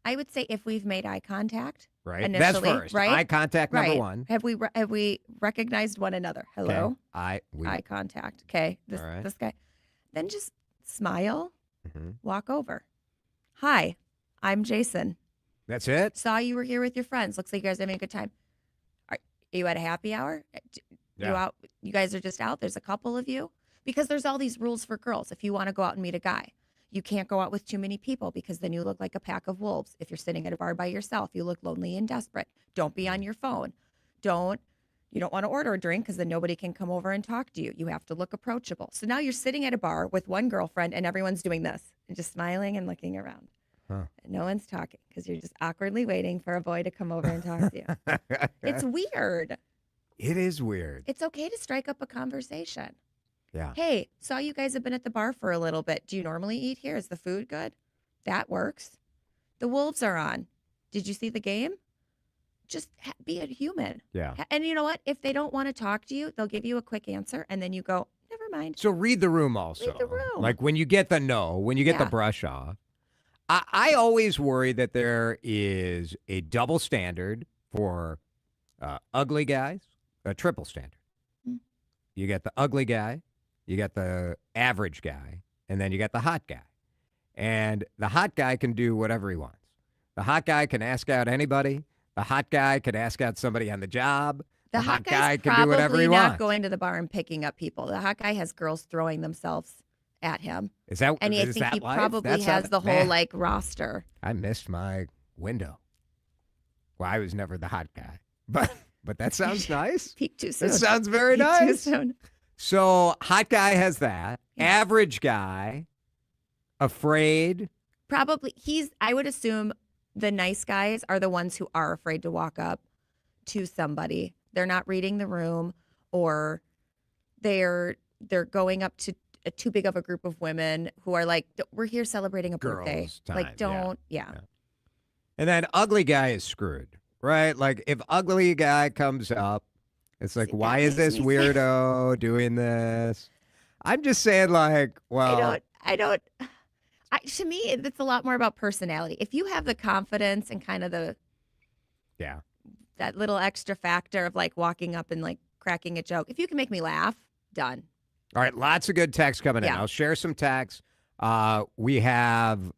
I would say if we've made eye contact, Right. initially, That's first. right? Eye contact number Right. one. Have we recognized one another? Hello. Okay. Eye contact. Okay. All right. This guy. Then just smile. Mhm. Walk over. Hi, I'm Jason. That's it. Saw you were here with your friends. Looks like you guys are having a good time. Are you at a happy hour? You Yeah. out? You guys are just out. There's a couple of you. Because there's all these rules for girls. If you want to go out and meet a guy, you can't go out with too many people because then you look like a pack of wolves. If you're sitting at a bar by yourself, you look lonely and desperate. Don't be on your phone. You don't want to order a drink because then nobody can come over and talk to you. You have to look approachable. So now you're sitting at a bar with one girlfriend and everyone's doing this and just smiling and looking around. Huh. And no one's talking because you're just awkwardly waiting for a boy to come over and talk to you. It's weird. It is weird. It's okay to strike up a conversation. Yeah. Hey, saw you guys have been at the bar for a little bit. Do you normally eat here? Is the food good? That works. The Wolves are on. Did you see the game? Just be a human. Yeah. And you know what? If they don't want to talk to you, they'll give you a quick answer, and then you go, never mind. So read the room also. Read the room. Like when you get the no, when you get the brush off. I always worry that there is a double standard for ugly guys, a triple standard. You get the ugly guy, you got the average guy, and then you got the hot guy. And the hot guy can do whatever he wants. The hot guy can ask out anybody. The hot guy could ask out somebody on the job. The hot guy guy's can do whatever probably he not wants. going to the bar and picking up people. The hot guy has girls throwing themselves at him. Is that And I is think that he life? probably That's how has the whole man, like roster. I missed my window. Well, I was never the hot guy, but that sounds nice. Peak too soon. That sounds very Peak nice. Too soon. So hot guy has that. Average guy, afraid. Probably I would assume the nice guys are the ones who are afraid to walk up to somebody. They're not reading the room, or they're going up to too big of a group of women who are like, we're here celebrating a birthday. Girls' time, Like, don't, yeah. And then ugly guy is screwed, right? Like if ugly guy comes up, it's like, why is this weirdo doing this? I'm just saying, like, well, To me, it's a lot more about personality. If you have the confidence and kind of that little extra factor of like walking up and like cracking a joke, if you can make me laugh, done. All right, lots of good texts coming in. Yeah. I'll share some texts. We have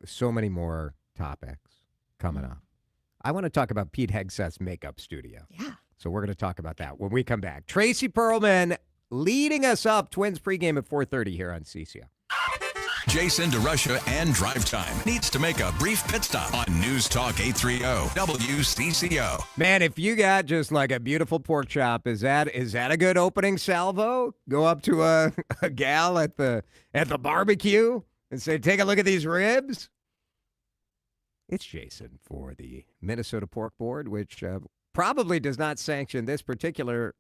so many more topics coming up. I want to talk about Pete Hegseth's makeup studio. Yeah. So we're going to talk about that when we come back. Tracy Perlman leading us up. Twins pregame at 4:30 here on CCO. Jason, DeRUSHA, and Drive Time needs to make a brief pit stop on News Talk 830 WCCO. Man, if you got just like a beautiful pork chop, is that a good opening salvo? Go up to a gal at the barbecue and say, take a look at these ribs? It's Jason for the Minnesota Pork Board, which probably does not sanction this particular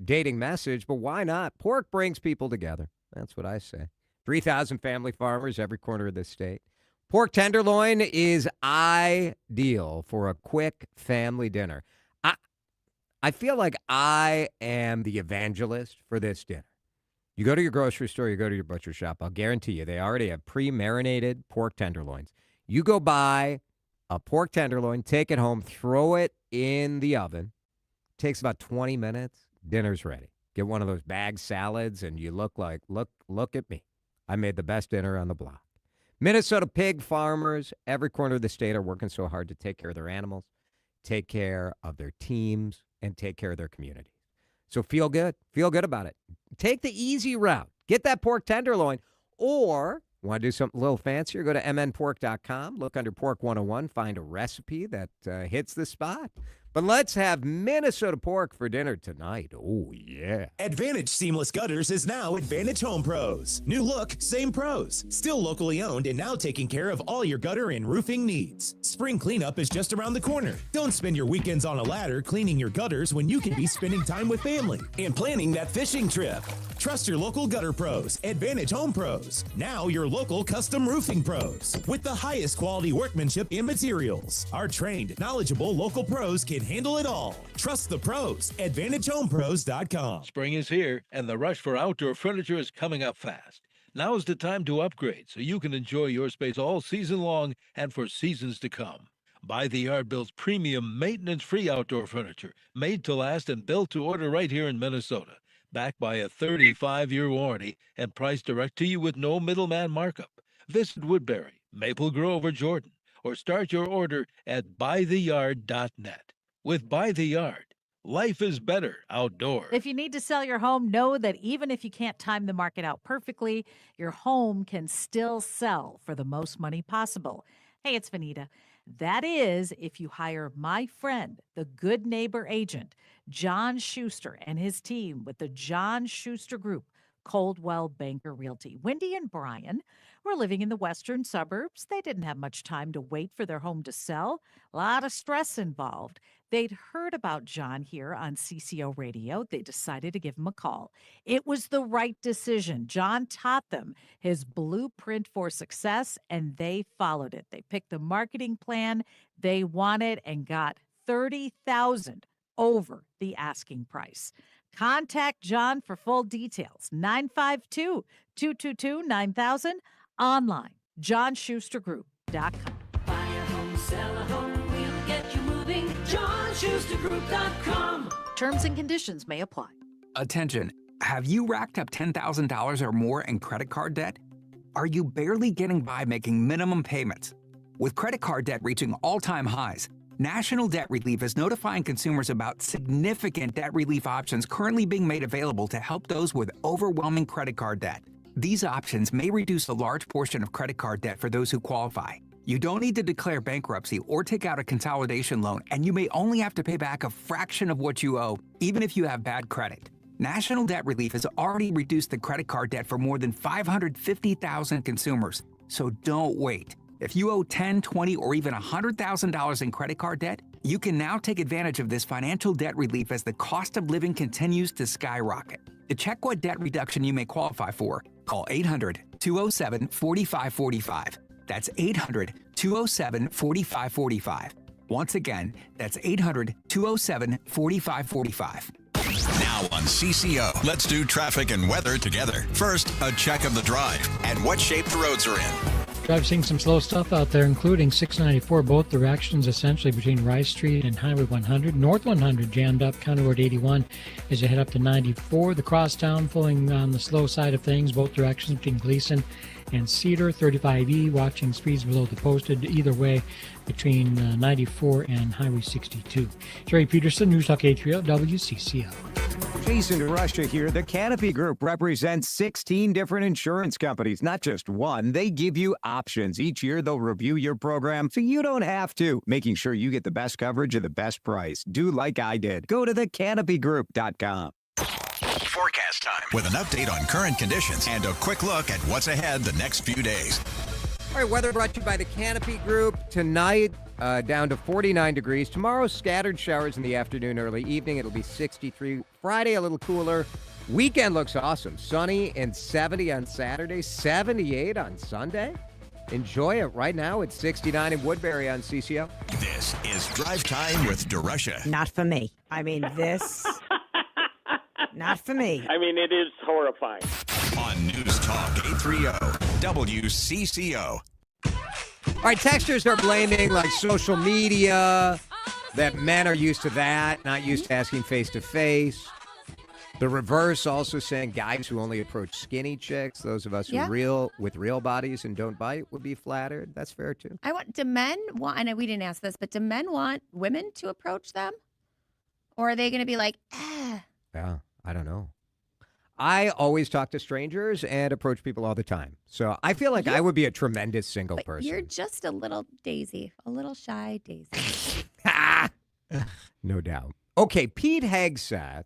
dating message, but why not? Pork brings people together. That's what I say. 3,000 family farmers every corner of this state. Pork tenderloin is ideal for a quick family dinner. I feel like I am the evangelist for this dinner. You go to your grocery store, you go to your butcher shop, I'll guarantee you they already have pre-marinated pork tenderloins. You go buy a pork tenderloin, take it home, throw it in the oven. Takes about 20 minutes. Dinner's ready. Get one of those bag salads, and you look at me. I made the best dinner on the block. Minnesota pig farmers, every corner of the state, are working so hard to take care of their animals, take care of their teams, and take care of their communities. So feel good. Feel good about it. Take the easy route. Get that pork tenderloin. Or want to do something a little fancier? Go to mnpork.com. Look under Pork 101. Find a recipe that hits the spot. But let's have Minnesota pork for dinner tonight. Oh, yeah. Advantage Seamless Gutters is now Advantage Home Pros. New look, same pros. Still locally owned and now taking care of all your gutter and roofing needs. Spring cleanup is just around the corner. Don't spend your weekends on a ladder cleaning your gutters when you can be spending time with family and planning that fishing trip. Trust your local gutter pros, Advantage Home Pros. Now your local custom roofing pros. With the highest quality workmanship and materials. Our trained, knowledgeable local pros can handle it all. Trust the pros. AdvantageHomePros.com. Spring is here, and the rush for outdoor furniture is coming up fast. Now is the time to upgrade so you can enjoy your space all season long and for seasons to come. By the Yard builds premium, maintenance-free outdoor furniture, made to last and built to order right here in Minnesota. Backed by a 35-year warranty and priced direct to you with no middleman markup. Visit Woodbury, Maple Grove, or Jordan, or start your order at buytheyard.net. With By the Yard, life is better outdoors. If you need to sell your home, know that even if you can't time the market out perfectly, your home can still sell for the most money possible. Hey, it's Vanita. That is, if you hire my friend, the Good Neighbor agent, John Schuster, and his team with the John Schuster Group, Coldwell Banker Realty. Wendy and Brian were living in the western suburbs. They didn't have much time to wait for their home to sell. A lot of stress involved. They'd heard about John here on CCO Radio. They decided to give him a call. It was the right decision. John taught them his blueprint for success, and they followed it. They picked the marketing plan they wanted and got $30,000 over the asking price. Contact John for full details. 952-222-9000. Online, johnschustergroup.com. Buy a home, sell a home, we'll get you moving. johnschustergroup.com. Terms and conditions may apply. Attention, have you racked up $10,000 or more in credit card debt? Are you barely getting by making minimum payments? With credit card debt reaching all-time highs, National Debt Relief is notifying consumers about significant debt relief options currently being made available to help those with overwhelming credit card debt. These options may reduce a large portion of credit card debt for those who qualify. You don't need to declare bankruptcy or take out a consolidation loan, and you may only have to pay back a fraction of what you owe, even if you have bad credit. National Debt Relief has already reduced the credit card debt for more than 550,000 consumers, so don't wait. If you owe $10,000, $20,000, or even $100,000 in credit card debt, you can now take advantage of this financial debt relief as the cost of living continues to skyrocket. To check what debt reduction you may qualify for, call 800-207-4545. That's 800-207-4545. Once again, that's 800-207-4545. Now on CCO, let's do traffic and weather together. First, a check of the drive and what shape the roads are in. Drive seeing some slow stuff out there, including 694 both directions, essentially between Rice Street and Highway 100. North 100 jammed up, County Road 81 as you head up to 94. The crosstown pulling on the slow side of things, both directions between Gleason and Cedar. 35E watching speeds below the posted either way between 94 and Highway 62. Jerry Peterson, News Talk 830 WCCO. Jason DeRUSHA here. The Canopy Group represents 16 different insurance companies, not just one. They give you options. Each year, they'll review your program so you don't have to, making sure you get the best coverage at the best price. Do like I did. Go to thecanopygroup.com. Forecast time with an update on current conditions and a quick look at what's ahead the next few days. All right, weather brought to you by the Canopy Group. Tonight, down to 49 degrees. Tomorrow, scattered showers in the afternoon, early evening. It'll be 63. Friday, a little cooler. Weekend looks awesome. Sunny and 70 on Saturday, 78 on Sunday. Enjoy it right now. It's 69 in Woodbury on CCO. This is Drive Time with DeRUSHA. Not for me. I mean, this... Not for me. I mean, it is horrifying. On News Talk 830 WCCO. All right, texters are blaming like social media, that men are used to that, not used to asking face-to-face. The reverse also saying guys who only approach skinny chicks, those of us who with real bodies and don't bite, would be flattered. That's fair, too. Do men want, I know we didn't ask this, but do men want women to approach them? Or are they going to be like, Yeah, I don't know. I always talk to strangers and approach people all the time. So I feel like I would be a tremendous single person. You're just a little daisy, a little shy daisy. No doubt. Okay, Pete Hegseth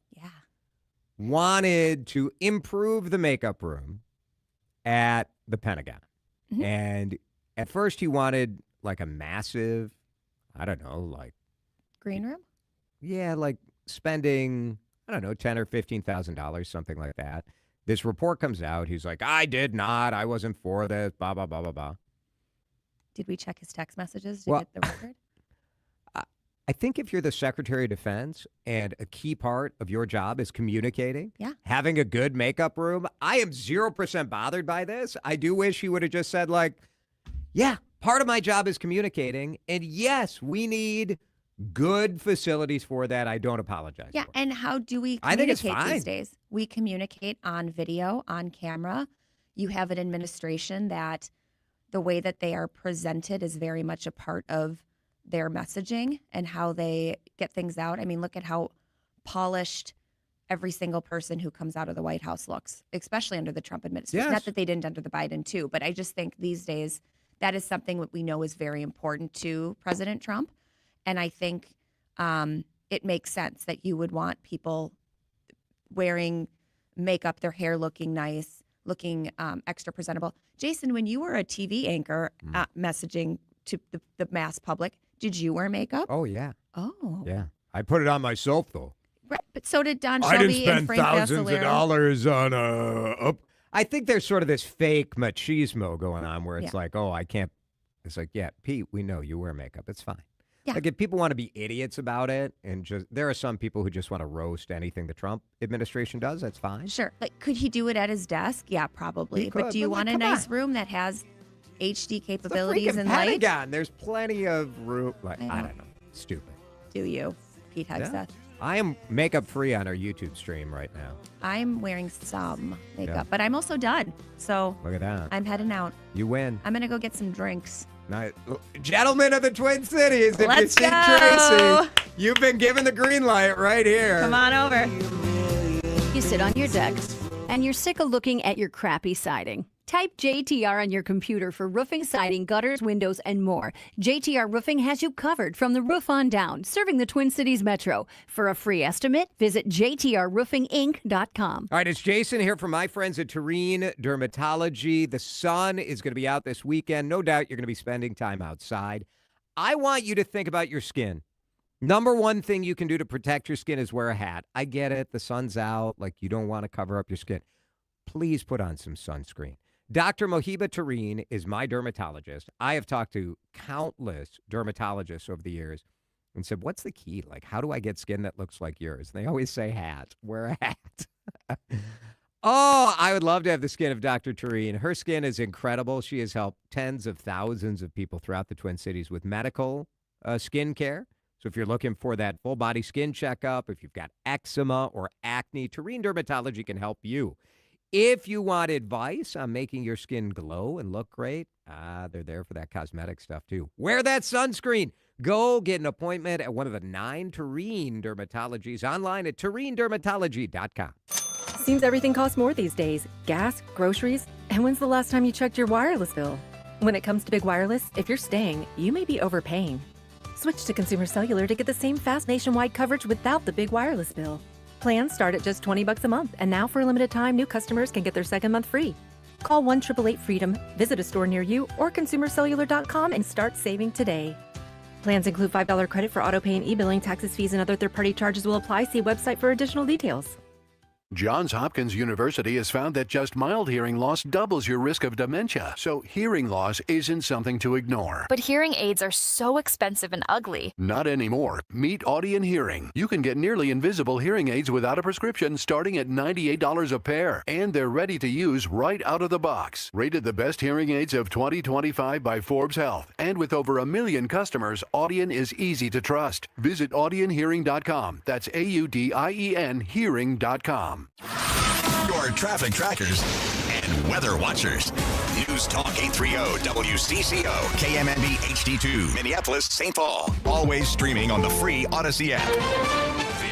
wanted to improve the makeup room at the Pentagon. Mm-hmm. And at first he wanted like a massive, I don't know, like green room? Yeah, like spending, I don't know, $10,000 or $15,000, something like that. This report comes out. He's like, I did not. I wasn't for this, blah, blah, blah, blah, blah. Did we check his text messages to Well, get the record? I think if you're the Secretary of Defense and a key part of your job is communicating, having a good makeup room, I am 0% bothered by this. I do wish he would have just said, like, yeah, part of my job is communicating. And yes, we need good facilities for that. I don't apologize. Yeah, and how do we I think communicate it's fine. these days? We communicate on video, on camera. You have an administration that the way that they are presented is very much a part of their messaging and how they get things out. I mean, look at how polished every single person who comes out of the White House looks, especially under the Trump administration. Yes. Not that they didn't under the Biden too, but I just think these days that is something that we know is very important to President Trump. And I think it makes sense that you would want people wearing makeup, their hair looking nice, looking extra presentable. Jason, when you were a TV anchor messaging to the mass public, did you wear makeup? Oh, yeah. Oh. Yeah. I put it on myself, though. Right, but so did Don I didn't Shelby and spend Frank thousands of Vassalero. dollars on I think there's sort of this fake machismo going on where it's like, oh, I can't. It's like, yeah, Pete, we know you wear makeup. It's fine. Yeah. Like if people want to be idiots about it and just, there are some people who just want to roast anything the Trump administration does. That's fine. Sure. Like, could he do it at his desk? Yeah, probably. He But could, do you but, want like, a come nice on. room that has HD The capabilities freaking and light? Pentagon. There's plenty of room. Like, I don't know. Stupid. Do you, Pete Hegseth? Yeah. I am makeup free on our YouTube stream right now. I'm wearing some makeup, Yeah. but I'm also done. So Look at that. I'm heading out. You win. I'm going to go get some drinks. Nice. Gentlemen of the Twin Cities, if you Let's see go. Tracy, you've been given the green light right here. Come on over. You sit on your deck and you're sick of looking at your crappy siding. Type JTR on your computer for roofing, siding, gutters, windows, and more. JTR Roofing has you covered from the roof on down, serving the Twin Cities Metro. For a free estimate, visit jtrroofinginc.com. All right, it's Jason here from my friends at Tureen Dermatology. The sun is going to be out this weekend. No doubt you're going to be spending time outside. I want you to think about your skin. Number one thing you can do to protect your skin is wear a hat. I get it. The sun's out. Like, you don't want to cover up your skin. Please put on some sunscreen. Dr. Mohiba Tureen is my dermatologist. I have talked to countless dermatologists over the years and said, what's the key? Like, how do I get skin that looks like yours? And they always say hat. Wear a hat. Oh, I would love to have the skin of Dr. Tureen. Her skin is incredible. She has helped tens of thousands of people throughout the Twin Cities with medical skin care. So if you're looking for that full body skin checkup, if you've got eczema or acne, Tureen Dermatology can help you. If you want advice on making your skin glow and look great, they're there for that cosmetic stuff too. Wear that sunscreen. Go get an appointment at one of the 9 Tureen Dermatologies online at tureendermatology.com. Seems everything costs more these days. Gas, groceries, and when's the last time you checked your wireless bill? When it comes to big wireless, if you're staying, you may be overpaying. Switch to Consumer Cellular to get the same fast nationwide coverage without the big wireless bill. Plans start at just $20 a month, and now for a limited time, new customers can get their second month free. Call 1-888-FREEDOM, visit a store near you, or consumercellular.com and start saving today. Plans include $5 credit for autopay and e-billing. Taxes, fees, and other third-party charges will apply. See website for additional details. Johns Hopkins University has found that just mild hearing loss doubles your risk of dementia, so hearing loss isn't something to ignore. But hearing aids are so expensive and ugly. Not anymore. Meet Audion Hearing. You can get nearly invisible hearing aids without a prescription starting at $98 a pair, and they're ready to use right out of the box. Rated the best hearing aids of 2025 by Forbes Health, and with over 1 million customers, Audion is easy to trust. Visit audionhearing.com. That's AUDIEN hearing.com. Your traffic trackers and weather watchers. News Talk 830 WCCO, KMNB HD2, Minneapolis, St. Paul. Always streaming on the free Odyssey app.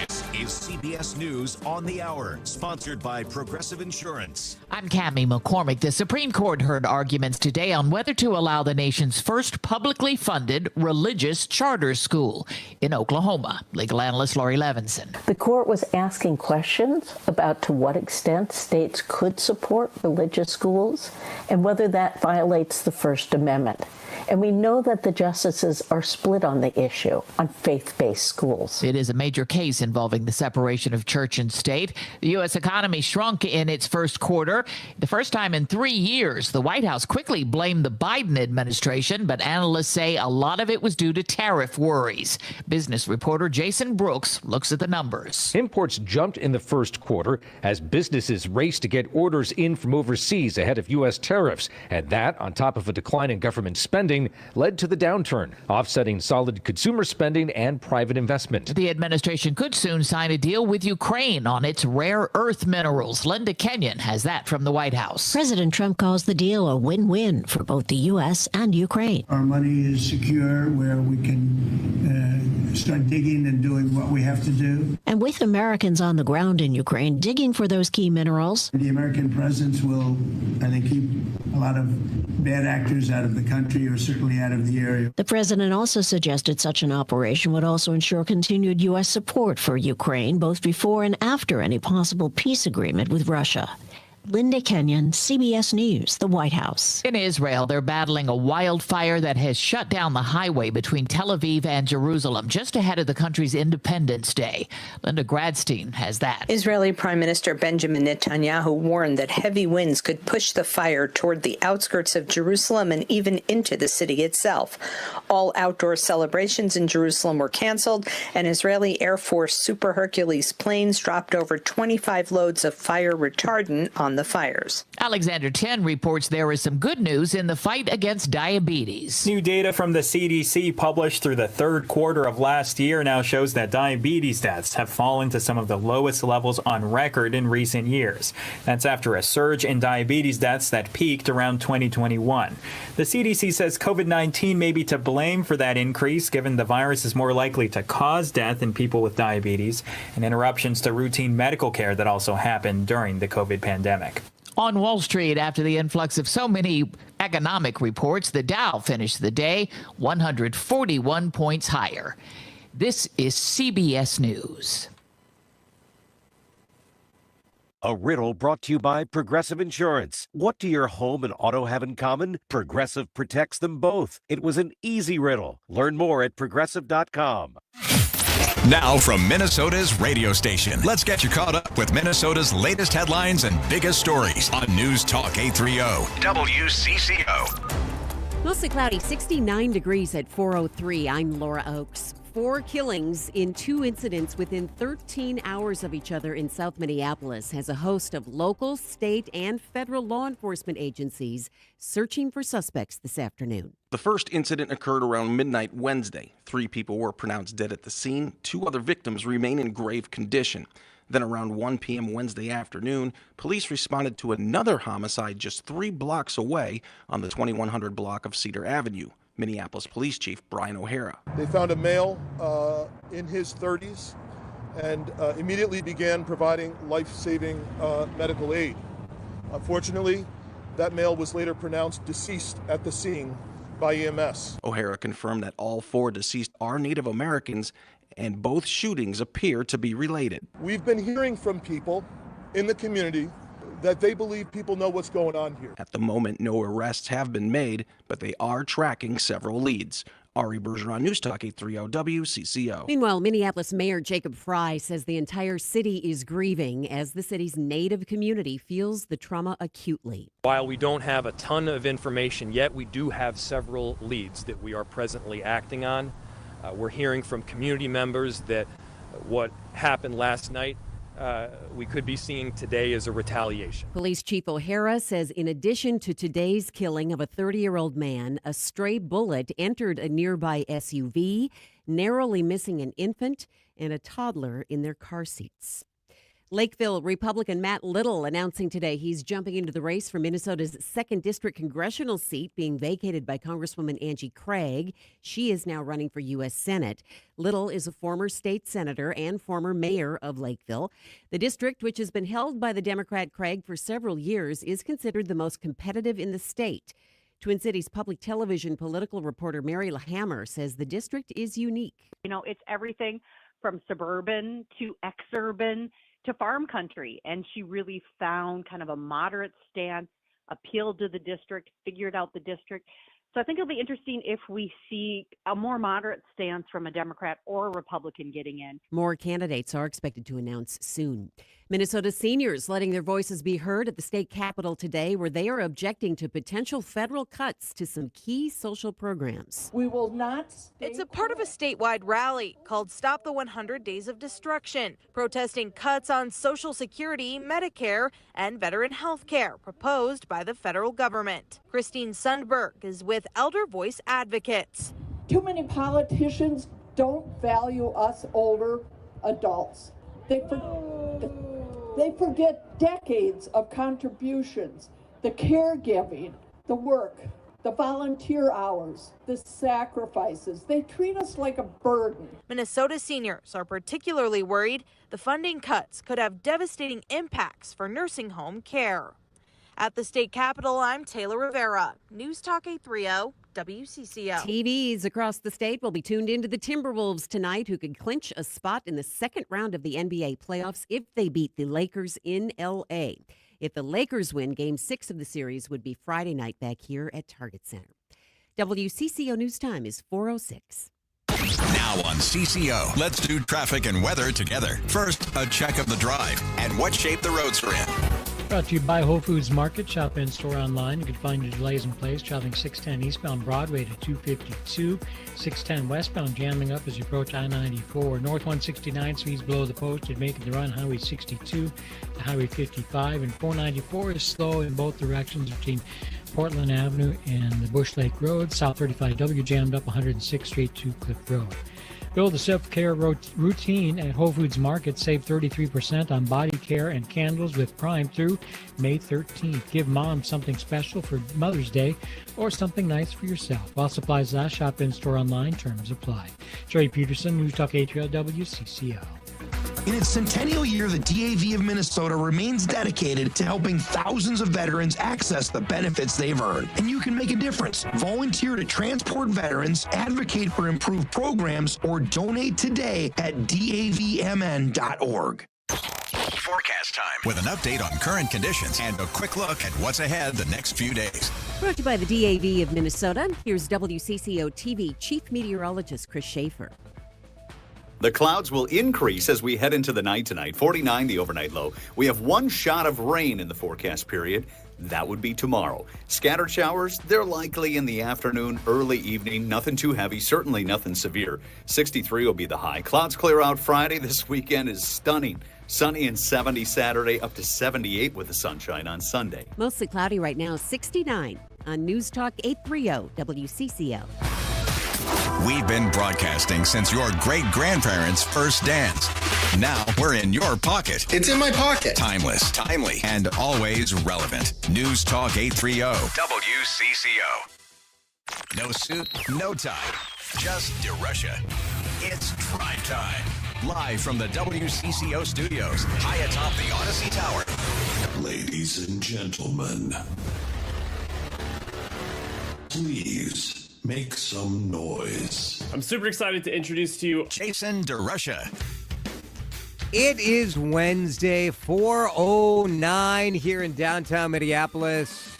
This is CBS. CBS News on the Hour, sponsored by Progressive Insurance. I'm Cammie McCormick. The Supreme Court heard arguments today on whether to allow the nation's first publicly funded religious charter school in Oklahoma. Legal analyst Lori Levinson. The court was asking questions about to what extent states could support religious schools and whether that violates the First Amendment. And we know that the justices are split on the issue on faith-based schools. It is a major case involving the separation of church and state. The U.S. economy shrunk in its first quarter. The first time in 3 years, the White House quickly blamed the Biden administration, but analysts say a lot of it was due to tariff worries. Business reporter Jason Brooks looks at the numbers. Imports jumped in the first quarter as businesses raced to get orders in from overseas ahead of U.S. tariffs. And that, on top of a decline in government spending, led to the downturn, offsetting solid consumer spending and private investment. The administration could soon sign a deal with Ukraine on its rare earth minerals. Linda Kenyon has that from the White House. President Trump calls the deal a win-win for both the U.S. and Ukraine. Our money is secure where we can start digging and doing what we have to do. And with Americans on the ground in Ukraine digging for those key minerals, the American presence will, I think, keep a lot of bad actors out of the country or certainly out of the area. The president also suggested such an operation would also ensure continued U.S. support for Ukraine, both before and after any possible peace agreement with Russia. Linda Kenyon, CBS News, the White House. In Israel, they're battling a wildfire that has shut down the highway between Tel Aviv and Jerusalem just ahead of the country's Independence Day. Linda Gradstein has that. Israeli Prime Minister Benjamin Netanyahu warned that heavy winds could push the fire toward the outskirts of Jerusalem and even into the city itself. All outdoor celebrations in Jerusalem were canceled, and Israeli Air Force Super Hercules planes dropped over 25 loads of fire retardant on the fires. Alexander Ten reports there is some good news in the fight against diabetes. New data from the CDC published through the third quarter of last year now shows that diabetes deaths have fallen to some of the lowest levels on record in recent years. That's after a surge in diabetes deaths that peaked around 2021. The CDC says COVID-19 may be to blame for that increase, given the virus is more likely to cause death in people with diabetes and interruptions to routine medical care that also happened during the COVID pandemic. On Wall Street, after the influx of so many economic reports, the Dow finished the day 141 points higher. This is CBS News. A riddle brought to you by Progressive Insurance. What do your home and auto have in common? Progressive protects them both. It was an easy riddle. Learn more at progressive.com. Now from Minnesota's radio station, let's get you caught up with Minnesota's latest headlines and biggest stories on News Talk 830 WCCO. Mostly cloudy, 69 degrees at 4:03. I'm Laura Oakes. 4 killings in 2 incidents within 13 hours of each other in South Minneapolis has a host of local, state, and federal law enforcement agencies searching for suspects this afternoon. The first incident occurred around midnight Wednesday. 3 people were pronounced dead at the scene. 2 other victims remain in grave condition. Then around 1 p.m. Wednesday afternoon, police responded to another homicide just 3 blocks away on the 2100 block of Cedar Avenue. Minneapolis Police Chief Brian O'Hara. They found a male in his 30s and immediately began providing life-saving medical aid. Unfortunately, that male was later pronounced deceased at the scene by EMS. O'Hara confirmed that all 4 deceased are Native Americans and both shootings appear to be related. We've been hearing from people in the community that they believe people know what's going on here. At the moment, no arrests have been made, but they are tracking several leads. Ari Bergeron, News Talk 830 WCCO. Meanwhile, Minneapolis Mayor Jacob Fry says the entire city is grieving as the city's Native community feels the trauma acutely. While we don't have a ton of information yet, we do have several leads that we are presently acting on. We're hearing from community members that what happened last night we could be seeing today as a retaliation. Police Chief O'Hara says in addition to today's killing of a 30-year-old man, a stray bullet entered a nearby SUV, narrowly missing an infant and a toddler in their car seats. Lakeville Republican Matt Little announcing today he's jumping into the race for Minnesota's 2nd District congressional seat being vacated by Congresswoman Angie Craig. She is now running for U.S. Senate. Little is a former state senator and former mayor of Lakeville. The district, which has been held by the Democrat Craig for several years, is considered the most competitive in the state. Twin Cities Public Television political reporter Mary LaHammer says the district is unique. You know, it's everything from suburban to exurban to farm country. And she really found kind of a moderate stance, appealed to the district, figured out the district. So I think it'll be interesting if we see a more moderate stance from a Democrat or a Republican getting in. More candidates are expected to announce soon. Minnesota seniors letting their voices be heard at the state capitol today, where they are objecting to potential federal cuts to some key social programs. We will not. It's a part of a statewide rally called Stop the 100 Days of Destruction, protesting cuts on Social Security, Medicare, and veteran health care proposed by the federal government. Christine Sundberg is with Elder Voice Advocates. Too many politicians don't value us older adults. They forget decades of contributions, the caregiving, the work, the volunteer hours, the sacrifices. They treat us like a burden. Minnesota seniors are particularly worried the funding cuts could have devastating impacts for nursing home care. At the state capitol, I'm Taylor Rivera, News Talk 830 WCCO. TVs across the state will be tuned into the Timberwolves tonight, who could clinch a spot in the second round of the NBA playoffs if they beat the Lakers in L.A. If the Lakers win, Game 6 of the series would be Friday night back here at Target Center. WCCO News Time is 4:06. Now on CCO, let's do traffic and weather together. First, a check of the drive and what shape the roads are in. Brought to you by Whole Foods Market. Shop in store online. You can find your delays in place. Traveling 610 eastbound Broadway to 252. 610 westbound jamming up as you approach I-94. North 169 speeds below the post. You're making the run Highway 62 to Highway 55. And 494 is slow in both directions between Portland Avenue and the Bush Lake Road. South 35W jammed up 106th Street to Cliff Road. Build a self-care routine at Whole Foods Market. Save 33% on body care and candles with Prime through May 13th. Give mom something special for Mother's Day or something nice for yourself. While supplies last, shop in-store online. Terms apply. Jerry Peterson, News Talk 830 WCCO. In its centennial year, the DAV of Minnesota remains dedicated to helping thousands of veterans access the benefits they've earned. And you can make a difference. Volunteer to transport veterans, advocate for improved programs, or donate today at davmn.org. Forecast time with an update on current conditions and a quick look at what's ahead the next few days. Brought to you by the DAV of Minnesota. Here's WCCO TV Chief Meteorologist Chris Schaefer. The clouds will increase as we head into the night tonight. 49 the overnight low. We have one shot of rain in the forecast period. That would be tomorrow. Scattered showers, they're likely in the afternoon, early evening. Nothing too heavy, certainly nothing severe. 63 will be the high. Clouds clear out Friday. This weekend is stunning. Sunny and 70 Saturday, up to 78 with the sunshine on Sunday. Mostly cloudy right now, 69 on News Talk 830 WCCO. We've been broadcasting since your great-grandparents' first dance. Now we're in your pocket. It's in my pocket. Timeless, timely, and always relevant. News Talk 830 WCCO. No suit, no tie. Just DeRUSHA. It's drive time. Live from the WCCO studios, high atop the Odyssey Tower. Ladies and gentlemen, please make some noise. I'm super excited to introduce to you Jason DeRUSHA. It is Wednesday, 4:09 here in downtown Minneapolis.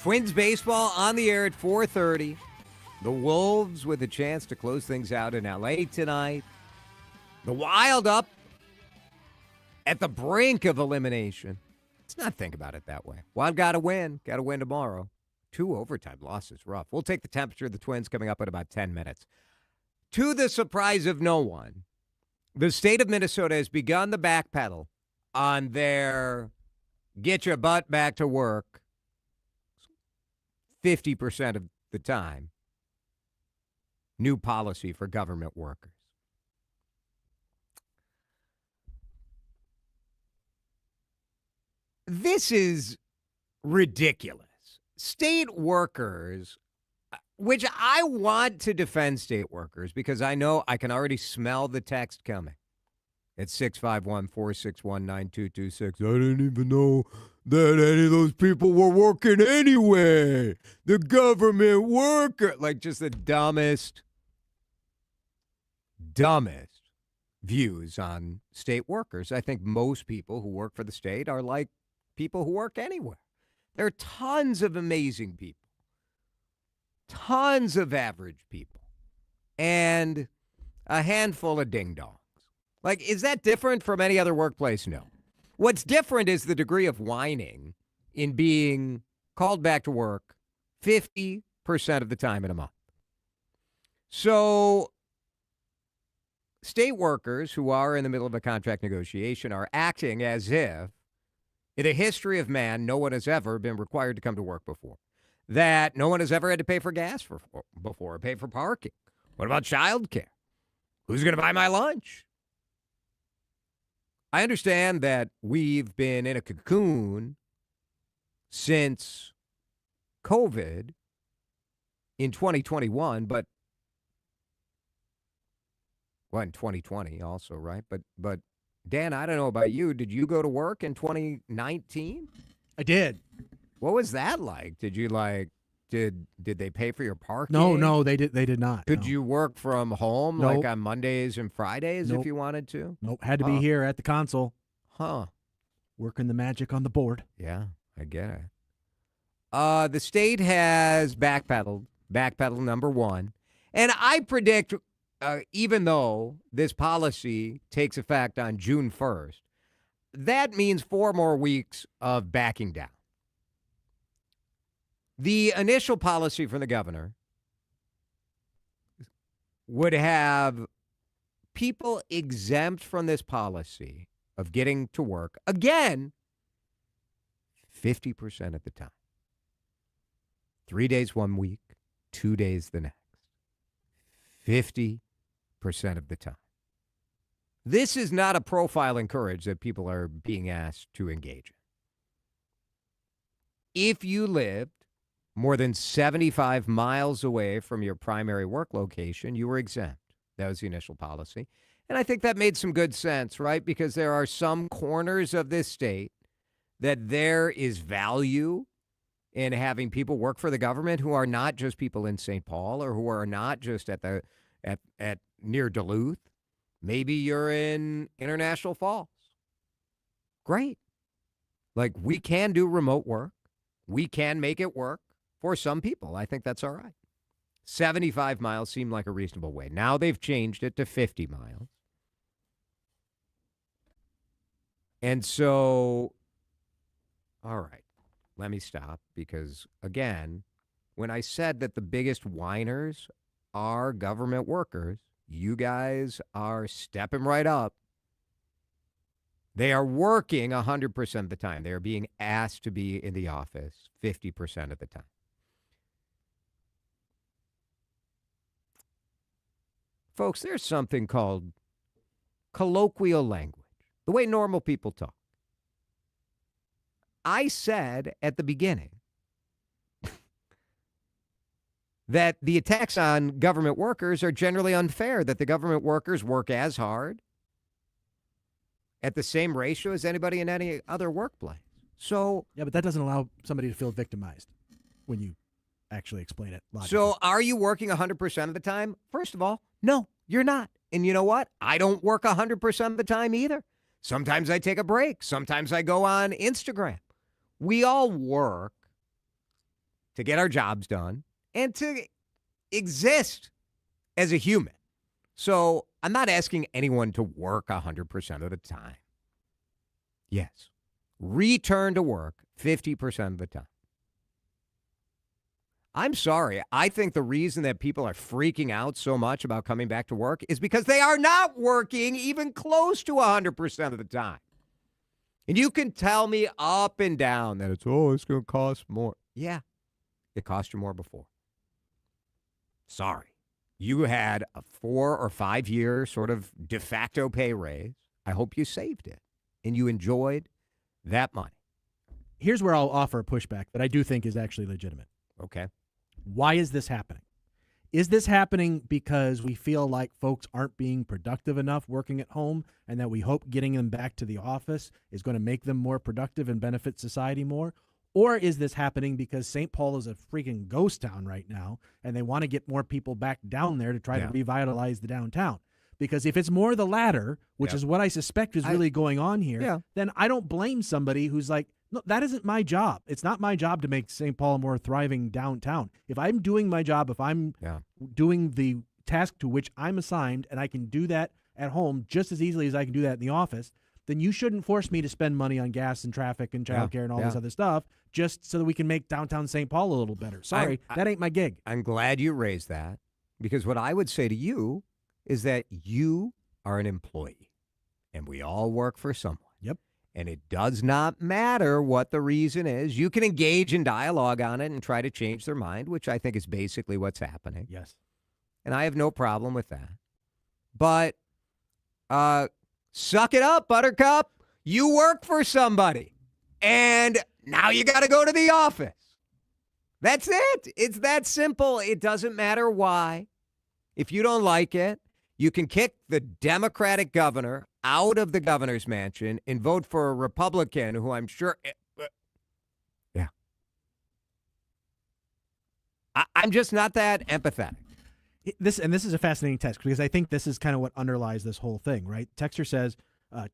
Twins baseball on the air at 4:30. The Wolves with a chance to close things out in L.A. tonight. The Wild up at the brink of elimination. Let's not think about it that way. Wild got to win. Got to win tomorrow. 2 overtime losses, rough. We'll take the temperature of the Twins coming up in about 10 minutes. To the surprise of no one, the state of Minnesota has begun the backpedal on their get your butt back to work 50% of the time new policy for government workers. this is ridiculous. State workers, which I want to defend state workers because I know I can already smell the text coming. It's 651-461-9226. I didn't even know that any of those people were working anyway. The government worker. Like just the dumbest views on state workers. I think most people who work for the state are like people who work anywhere. There are tons of amazing people, tons of average people, and a handful of ding-dongs. Like, is that different from any other workplace? No. What's different is the degree of whining in being called back to work 50% of the time in a month. So state workers who are in the middle of a contract negotiation are acting as if in the history of man, no one has ever been required to come to work before. That no one has ever had to pay for gas before, or pay for parking. What about childcare? Who's going to buy my lunch? I understand that we've been in a cocoon since COVID in 2021, but well, in 2020 also, right? But Dan, I don't know about you. Did you go to work in 2019? I did. What was that like? Did you did they pay for your parking? No, they did not. Could you work from home Nope. like on Mondays and Fridays Nope. if you wanted to? Nope, had to be here at the console. Huh. Working the magic on the board. Yeah, I get it. The state has backpedal number one. And I predict, even though this policy takes effect on June 1st, that means 4 more weeks of backing down. The initial policy from the governor would have people exempt from this policy of getting to work, again, 50% of the time. 3 days 1 week, 2 days the next. 50% of the time. This is not a profile in courage that people are being asked to engage in. If you lived more than 75 miles away from your primary work location, you were exempt. That was the initial policy. And I think that made some good sense, right? Because there are some corners of this state that there is value in having people work for the government who are not just people in St. Paul or who are not just at near Duluth. Maybe you're in International Falls. Great. Like, we can do remote work. We can make it work for some people. I think that's all right. 75 miles seemed like a reasonable way. Now they've changed it to 50 miles. And so, all right, let me stop because, again, when I said that the biggest whiners are government workers, you guys are stepping right up. They are working 100% of the time. They are being asked to be in the office 50% of the time. Folks, there's something called colloquial language, the way normal people talk. I said at the beginning that the attacks on government workers are generally unfair, that the government workers work as hard at the same ratio as anybody in any other workplace. So, yeah, but that doesn't allow somebody to feel victimized when you actually explain it logically. So are you working 100% of the time? First of all, no, you're not. And you know what? I don't work 100% of the time either. Sometimes I take a break. Sometimes I go on Instagram. We all work to get our jobs done and to exist as a human. So I'm not asking anyone to work 100% of the time. Yes. Return to work 50% of the time. I'm sorry. I think the reason that people are freaking out so much about coming back to work is because they are not working even close to 100% of the time. And you can tell me up and down that it's going to cost more. Yeah, it cost you more before. Sorry. You had a 4 or 5 year sort of de facto pay raise. I hope you saved it and you enjoyed that money. here's where I'll offer a pushback that I do think is actually legitimate. Okay. Why is this happening? Is this happening because we feel like folks aren't being productive enough working at home and that we hope getting them back to the office is going to make them more productive and benefit society more? Or is this happening because St. Paul is a freaking ghost town right now and they want to get more people back down there to try to revitalize the downtown? Because if it's more the latter, which is what I suspect is really going on here, then I don't blame somebody who's like, no, that isn't my job. It's not my job to make St. Paul a more thriving downtown. If I'm doing my job, if I'm doing the task to which I'm assigned, and I can do that at home just as easily as I can do that in the office, then you shouldn't force me to spend money on gas and traffic and childcare and all this other stuff just so that we can make downtown St. Paul a little better. Sorry, that ain't my gig. I'm glad you raised that, because what I would say to you is that you are an employee, and we all work for someone. Yep. And it does not matter what the reason is. You can engage in dialogue on it and try to change their mind, which I think is basically what's happening. Yes. And I have no problem with that. But suck it up, Buttercup. You work for somebody. And now you got to go to the office. That's it. It's that simple. It doesn't matter why. If you don't like it, you can kick the Democratic governor out of the governor's mansion and vote for a Republican who I'm sure. I'm just not that empathetic. This is a fascinating text because I think this is kind of what underlies this whole thing, right? Texter says,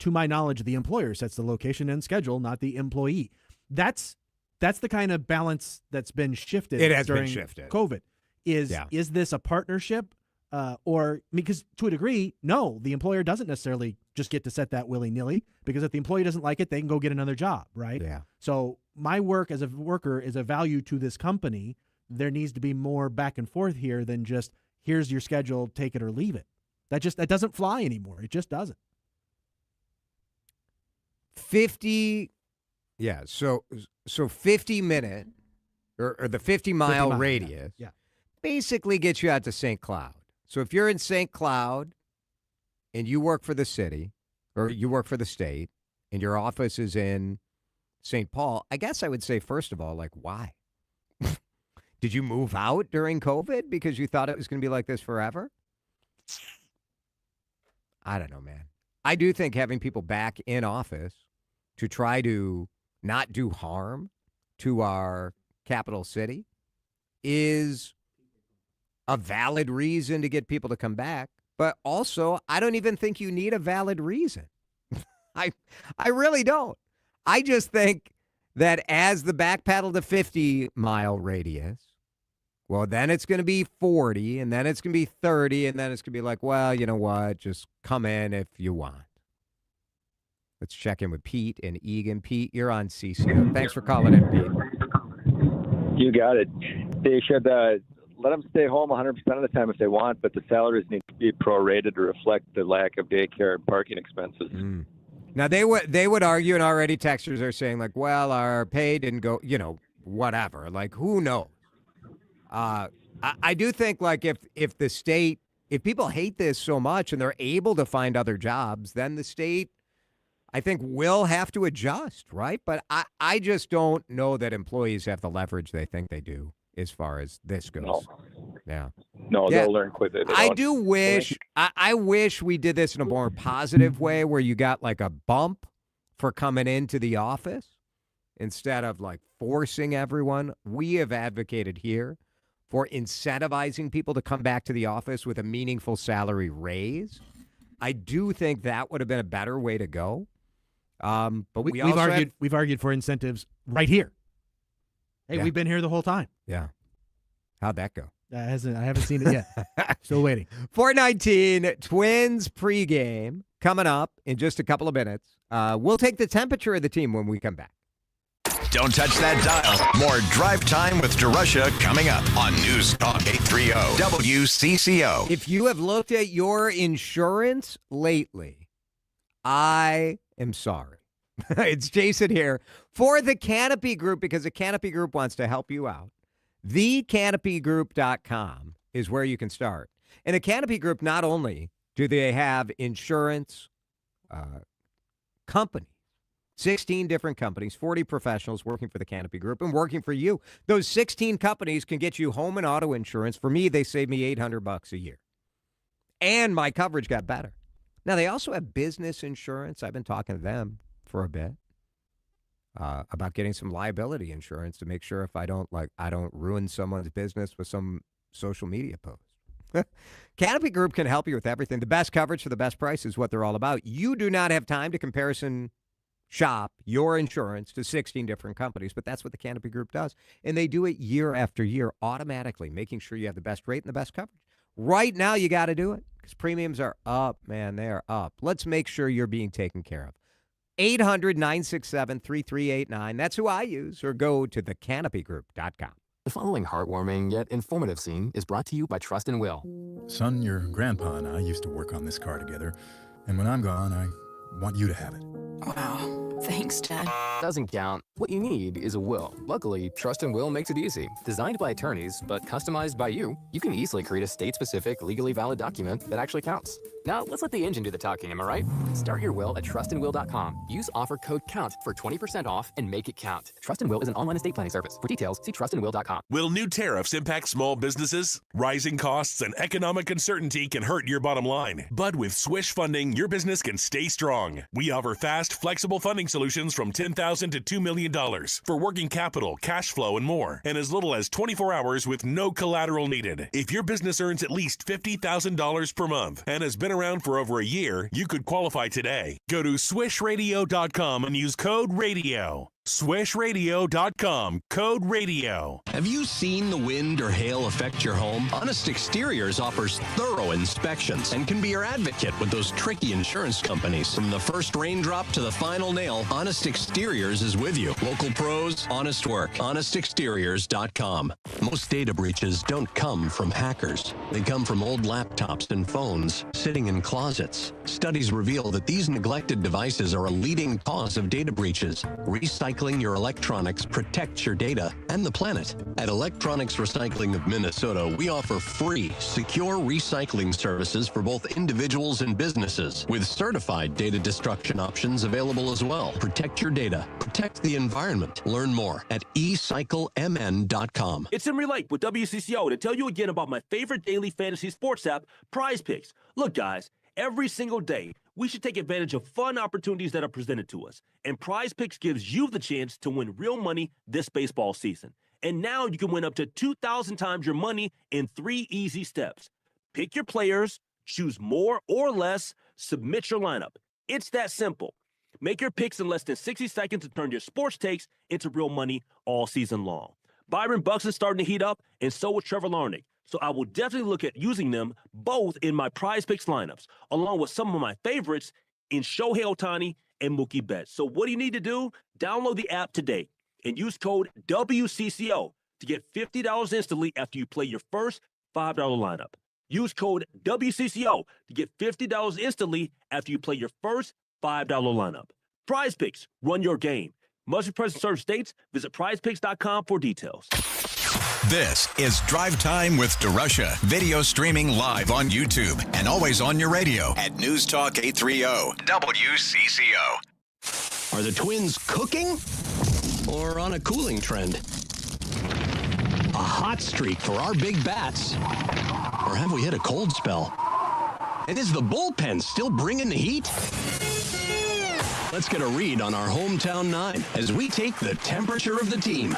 to my knowledge, the employer sets the location and schedule, not the employee. That's the kind of balance that's been shifted. It has during been shifted. COVID. Is this a partnership? Or because to a degree, no, the employer doesn't necessarily just get to set that willy-nilly, because if the employee doesn't like it, they can go get another job, right? Yeah. So my work as a worker is a value to this company. There needs to be more back and forth here than just, here's your schedule, take it or leave it. That doesn't fly anymore. It just doesn't. 50, so 50-minute or the 50-mile radius basically gets you out to St. Cloud. So if you're in St. Cloud and you work for the city or you work for the state and your office is in St. Paul, I guess I would say, first of all, like, why? Did you move out during COVID because you thought it was going to be like this forever? I don't know, man. I do think having people back in office to try to not do harm to our capital city is a valid reason to get people to come back. But also, I don't even think you need a valid reason. I really don't. I just think that as the backpedal to 50-mile radius, well, then it's going to be 40, and then it's going to be 30, and then it's going to be like, well, you know what? Just come in if you want. Let's check in with Pete and Egan. Pete, you're on CCO. Thanks for calling in, Pete. You got it. They should let them stay home 100% of the time if they want, but the salaries need to be prorated to reflect the lack of daycare and parking expenses. Now, they would argue, and already texters are saying, like, well, our pay didn't go, whatever. Like, who knows? I do think, like, if the state, if people hate this so much and they're able to find other jobs, then the state, I think, will have to adjust, right? But I just don't know that employees have the leverage they think they do as far as this goes. No. Yeah. No, they'll learn quickly. I do wish, I wish we did this in a more positive way where you got like a bump for coming into the office instead of like forcing everyone. We have advocated here for incentivizing people to come back to the office with a meaningful salary raise. I do think that would have been a better way to go. But we've argued for incentives right here. Hey, we've been here the whole time. Yeah. How'd that go? I haven't seen it yet. Still waiting. 4:19 Twins pregame coming up in just a couple of minutes. We'll take the temperature of the team when we come back. Don't touch that dial. More Drive Time with DeRUSHA coming up on News Talk 830 WCCO. If you have looked at your insurance lately, I am sorry. It's Jason here for the Canopy Group, because the Canopy Group wants to help you out. TheCanopyGroup.com is where you can start. And the Canopy Group, not only do they have insurance companies 16 different companies, 40 professionals working for the Canopy Group and working for you. Those 16 companies can get you home and auto insurance. For me, they saved me $800 a year. And my coverage got better. Now, they also have business insurance. I've been talking to them for a bit about getting some liability insurance to make sure if I don't ruin someone's business with some social media post. Canopy Group can help you with everything. The best coverage for the best price is what they're all about. You do not have time to comparison shop your insurance to 16 different companies, but that's what the Canopy Group does. And they do it year after year automatically, making sure you have the best rate and the best coverage. Right now, you got to do it because premiums are up, man. They are up. Let's make sure you're being taken care of. 800-967-3389. That's who I use, or go to thecanopygroup.com. The following heartwarming yet informative scene is brought to you by Trust and Will. Son, your grandpa and I used to work on this car together, and when I'm gone, I want you to have it. Wow. Thanks, Dad. Doesn't count. What you need is a will. Luckily, Trust and Will makes it easy. Designed by attorneys, but customized by you, you can easily create a state-specific, legally valid document that actually counts. Now, let's let the engine do the talking, am I right? Start your will at trustandwill.com. Use offer code COUNT for 20% off and make it count. Trust and Will is an online estate planning service. For details, see trustandwill.com. Will new tariffs impact small businesses? Rising costs and economic uncertainty can hurt your bottom line. But with Swish Funding, your business can stay strong. We offer fast, flexible funding solutions from $10,000 to $2 million for working capital, cash flow, and more, and as little as 24 hours with no collateral needed. If your business earns at least $50,000 per month and has been around for over a year, you could qualify today. Go to swishradio.com and use code RADIO. Swishradio.com, code RADIO. Have you seen the wind or hail affect your home? Honest Exteriors offers thorough inspections and can be your advocate with those tricky insurance companies. From the first raindrop to the final nail, Honest Exteriors is with you. Local pros, honest work. HonestExteriors.com. Most data breaches don't come from hackers. They come from old laptops and phones sitting in closets. Studies reveal that these neglected devices are a leading cause of data breaches. Recycling your electronics protects your data and the planet. At Electronics Recycling of Minnesota, we offer free, secure recycling services for both individuals and businesses, with certified data destruction options available as well. Protect your data. Protect the environment. Learn more at ecyclemn.com. It's Emery Lake with WCCO to tell you again about my favorite daily fantasy sports app, Prize Picks. Look, guys, every single day, we should take advantage of fun opportunities that are presented to us. And Prize Picks gives you the chance to win real money this baseball season. And now you can win up to 2,000 times your money in 3 easy steps. Pick your players, choose more or less, submit your lineup. It's that simple. Make your picks in less than 60 seconds to turn your sports takes into real money all season long. Byron Buxton's starting to heat up, and so is Trevor Larnach. So I will definitely look at using them both in my Prize Picks lineups, along with some of my favorites in Shohei Ohtani and Mookie Betts. So what do you need to do? Download the app today and use code WCCO to get $50 instantly after you play your first $5 lineup. Use code WCCO to get $50 instantly after you play your first $5 lineup. Prize Picks, run your game. Must be present in certain states. Visit prizepicks.com for details. This is Drive Time with DeRUSHA. Video streaming live on YouTube and always on your radio at News Talk 830 WCCO. Are the Twins cooking or on a cooling trend? A hot streak for our big bats? Or have we hit a cold spell? And is the bullpen still bringing the heat? Let's get a read on our hometown 9 as we take the temperature of the team.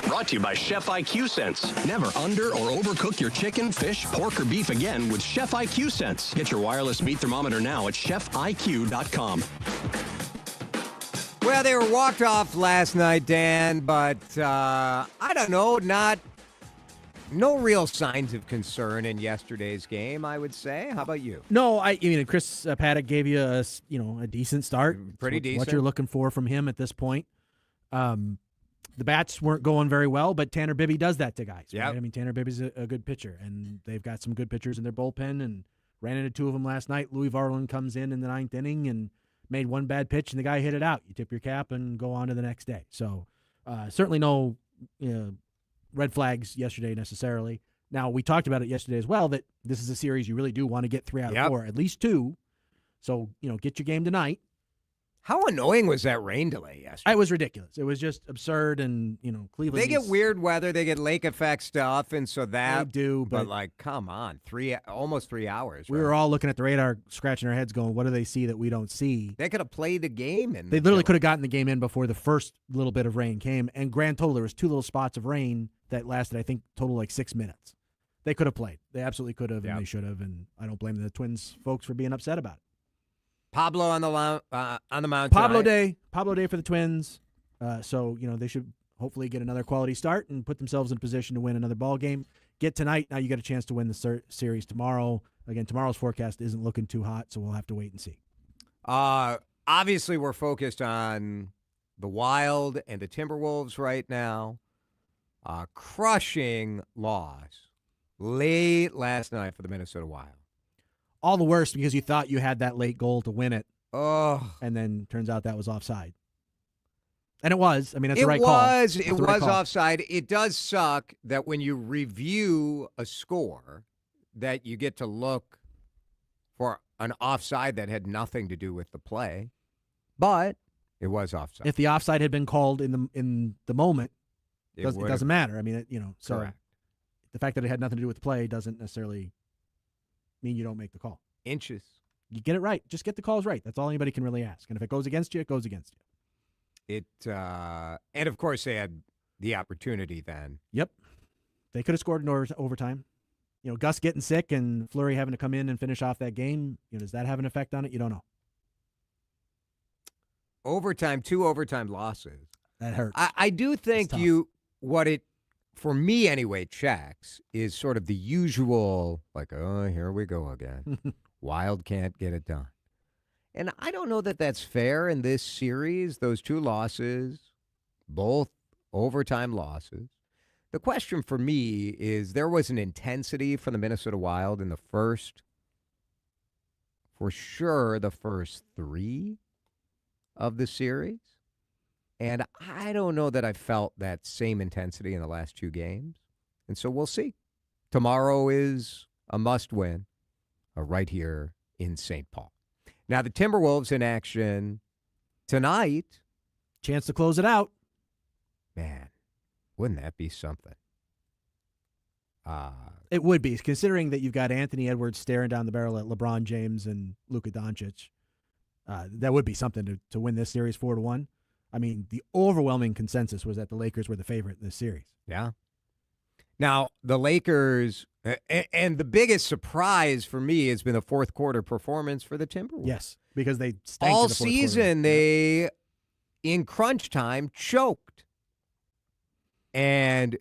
Brought to you by Chef IQ Sense. Never under or overcook your chicken, fish, pork, or beef again with Chef IQ Sense. Get your wireless meat thermometer now at chefiq.com. Well, they were walked off last night, Dan, but I don't know, no real signs of concern in yesterday's game, I would say. How about you? No, I mean, Chris Paddock gave you a decent start. Pretty decent. What you're looking for from him at this point. The bats weren't going very well, but Tanner Bibby does that to guys. Yeah, right? I mean, Tanner Bibby's a good pitcher, and they've got some good pitchers in their bullpen, and ran into 2 of them last night. Louis Varland comes in the 9th inning and made 1 bad pitch, and the guy hit it out. You tip your cap and go on to the next day. So certainly no red flags yesterday necessarily. Now, we talked about it yesterday as well, that this is a series you really do want to get 3 out of 4, at least 2. So, get your game tonight. How annoying was that rain delay yesterday? It was ridiculous. It was just absurd, and Cleveland. They get weird weather. They get lake effect stuff, and so that they do. But like, come on, almost 3 hours. We were all looking at the radar, scratching our heads, going, "What do they see that we don't see?" They could have played the game, and they literally could have gotten the game in before the first little bit of rain came. And grand total, there was 2 little spots of rain that lasted, I think, total like 6 minutes. They could have played. They absolutely could have, and they should have. And I don't blame the Twins folks for being upset about it. Pablo on the mound. Pablo Day for the Twins. So they should hopefully get another quality start and put themselves in a position to win another ball game. Get tonight. Now you got a chance to win the series tomorrow. Again, tomorrow's forecast isn't looking too hot, so we'll have to wait and see. Obviously, we're focused on the Wild and the Timberwolves right now. Crushing loss late last night for the Minnesota Wild. All the worse because you thought you had that late goal to win it. Oh. And then turns out that was offside. And it was. I mean, it's the right call. It was offside. It does suck that when you review a score that you get to look for an offside that had nothing to do with the play. But it was offside. If the offside had been called in the moment, it doesn't matter. I mean, so correct. The fact that it had nothing to do with the play doesn't necessarily mean you don't make the call. Inches. You get it right. Just get the calls right. That's all anybody can really ask. And if it goes against you, it goes against you. And of course they had the opportunity then. Yep. They could have scored in overtime. Gus getting sick and Fleury having to come in and finish off that game. Does that have an effect on it? You don't know. Overtime, 2 overtime losses. That hurts. I do think for me anyway, checks is sort of the usual, like, oh, here we go again. Wild can't get it done. And I don't know that that's fair in this series, those 2 losses, both overtime losses. The question for me is there was an intensity from the Minnesota Wild in the first 3 of the series. And I don't know that I felt that same intensity in the last 2 games. And so we'll see. Tomorrow is a must-win right here in St. Paul. Now, the Timberwolves in action tonight. Chance to close it out. Man, wouldn't that be something? It would be, considering that you've got Anthony Edwards staring down the barrel at LeBron James and Luka Doncic. That would be something to win this series 4-1. I mean, the overwhelming consensus was that the Lakers were the favorite in this series. Yeah. Now, the Lakers, and the biggest surprise for me has been the fourth quarter performance for the Timberwolves. Yes, because they stank all in the fourth season, quarter. they, in crunch time, choked. And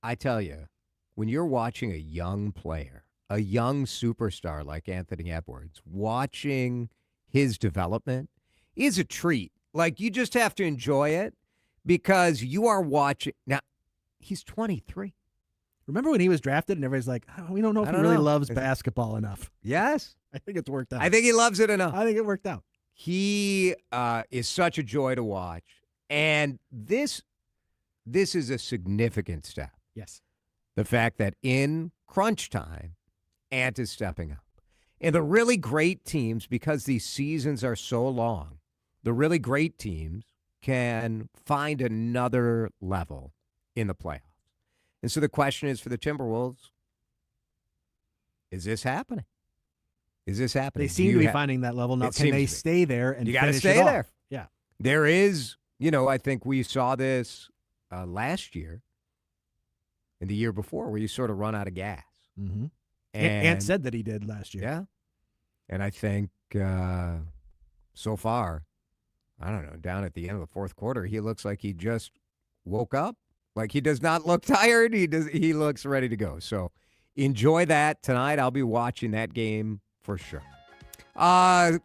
I tell you, when you're watching a young player, a young superstar like Anthony Edwards, watching his development is a treat. Like, you just have to enjoy it because you are watching. Now, he's 23. Remember when he was drafted and everybody's like, oh, we don't know if he really loves basketball enough. Yes. I think it's worked out. I think he loves it enough. I think it worked out. He is such a joy to watch. And this is a significant step. Yes. The fact that in crunch time, Ant is stepping up. And the really great teams, because these seasons are so long, the really great teams can find another level in the playoffs. And so the question is for the Timberwolves, is this happening? Is this happening? They seem to be finding that level. Now, can they stay there and you got to finish stay it there. off? Yeah. There is, I think we saw this last year and the year before where you sort of run out of gas. Mm-hmm. Ant said that he did last year. Yeah. And I think so far, I don't know, down at the end of the fourth quarter, he looks like he just woke up. Like, he does not look tired. He looks ready to go. So enjoy that tonight. I'll be watching that game for sure. I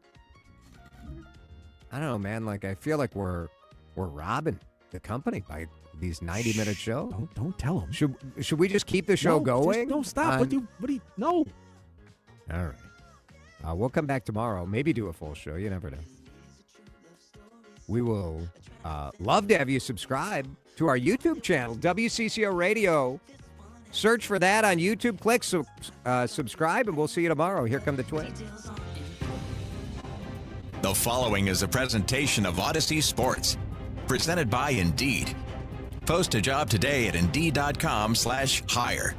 don't know, man. Like, I feel like we're robbing the company by these 90-minute shows. Don't tell them. Should we just keep the show going? Don't stop. What do you? No. All right. We'll come back tomorrow. Maybe do a full show. You never know. We will love to have you subscribe to our YouTube channel, WCCO Radio. Search for that on YouTube. Click subscribe, and we'll see you tomorrow. Here come the Twins. The following is a presentation of Odyssey Sports, presented by Indeed. Post a job today at Indeed.com/hire.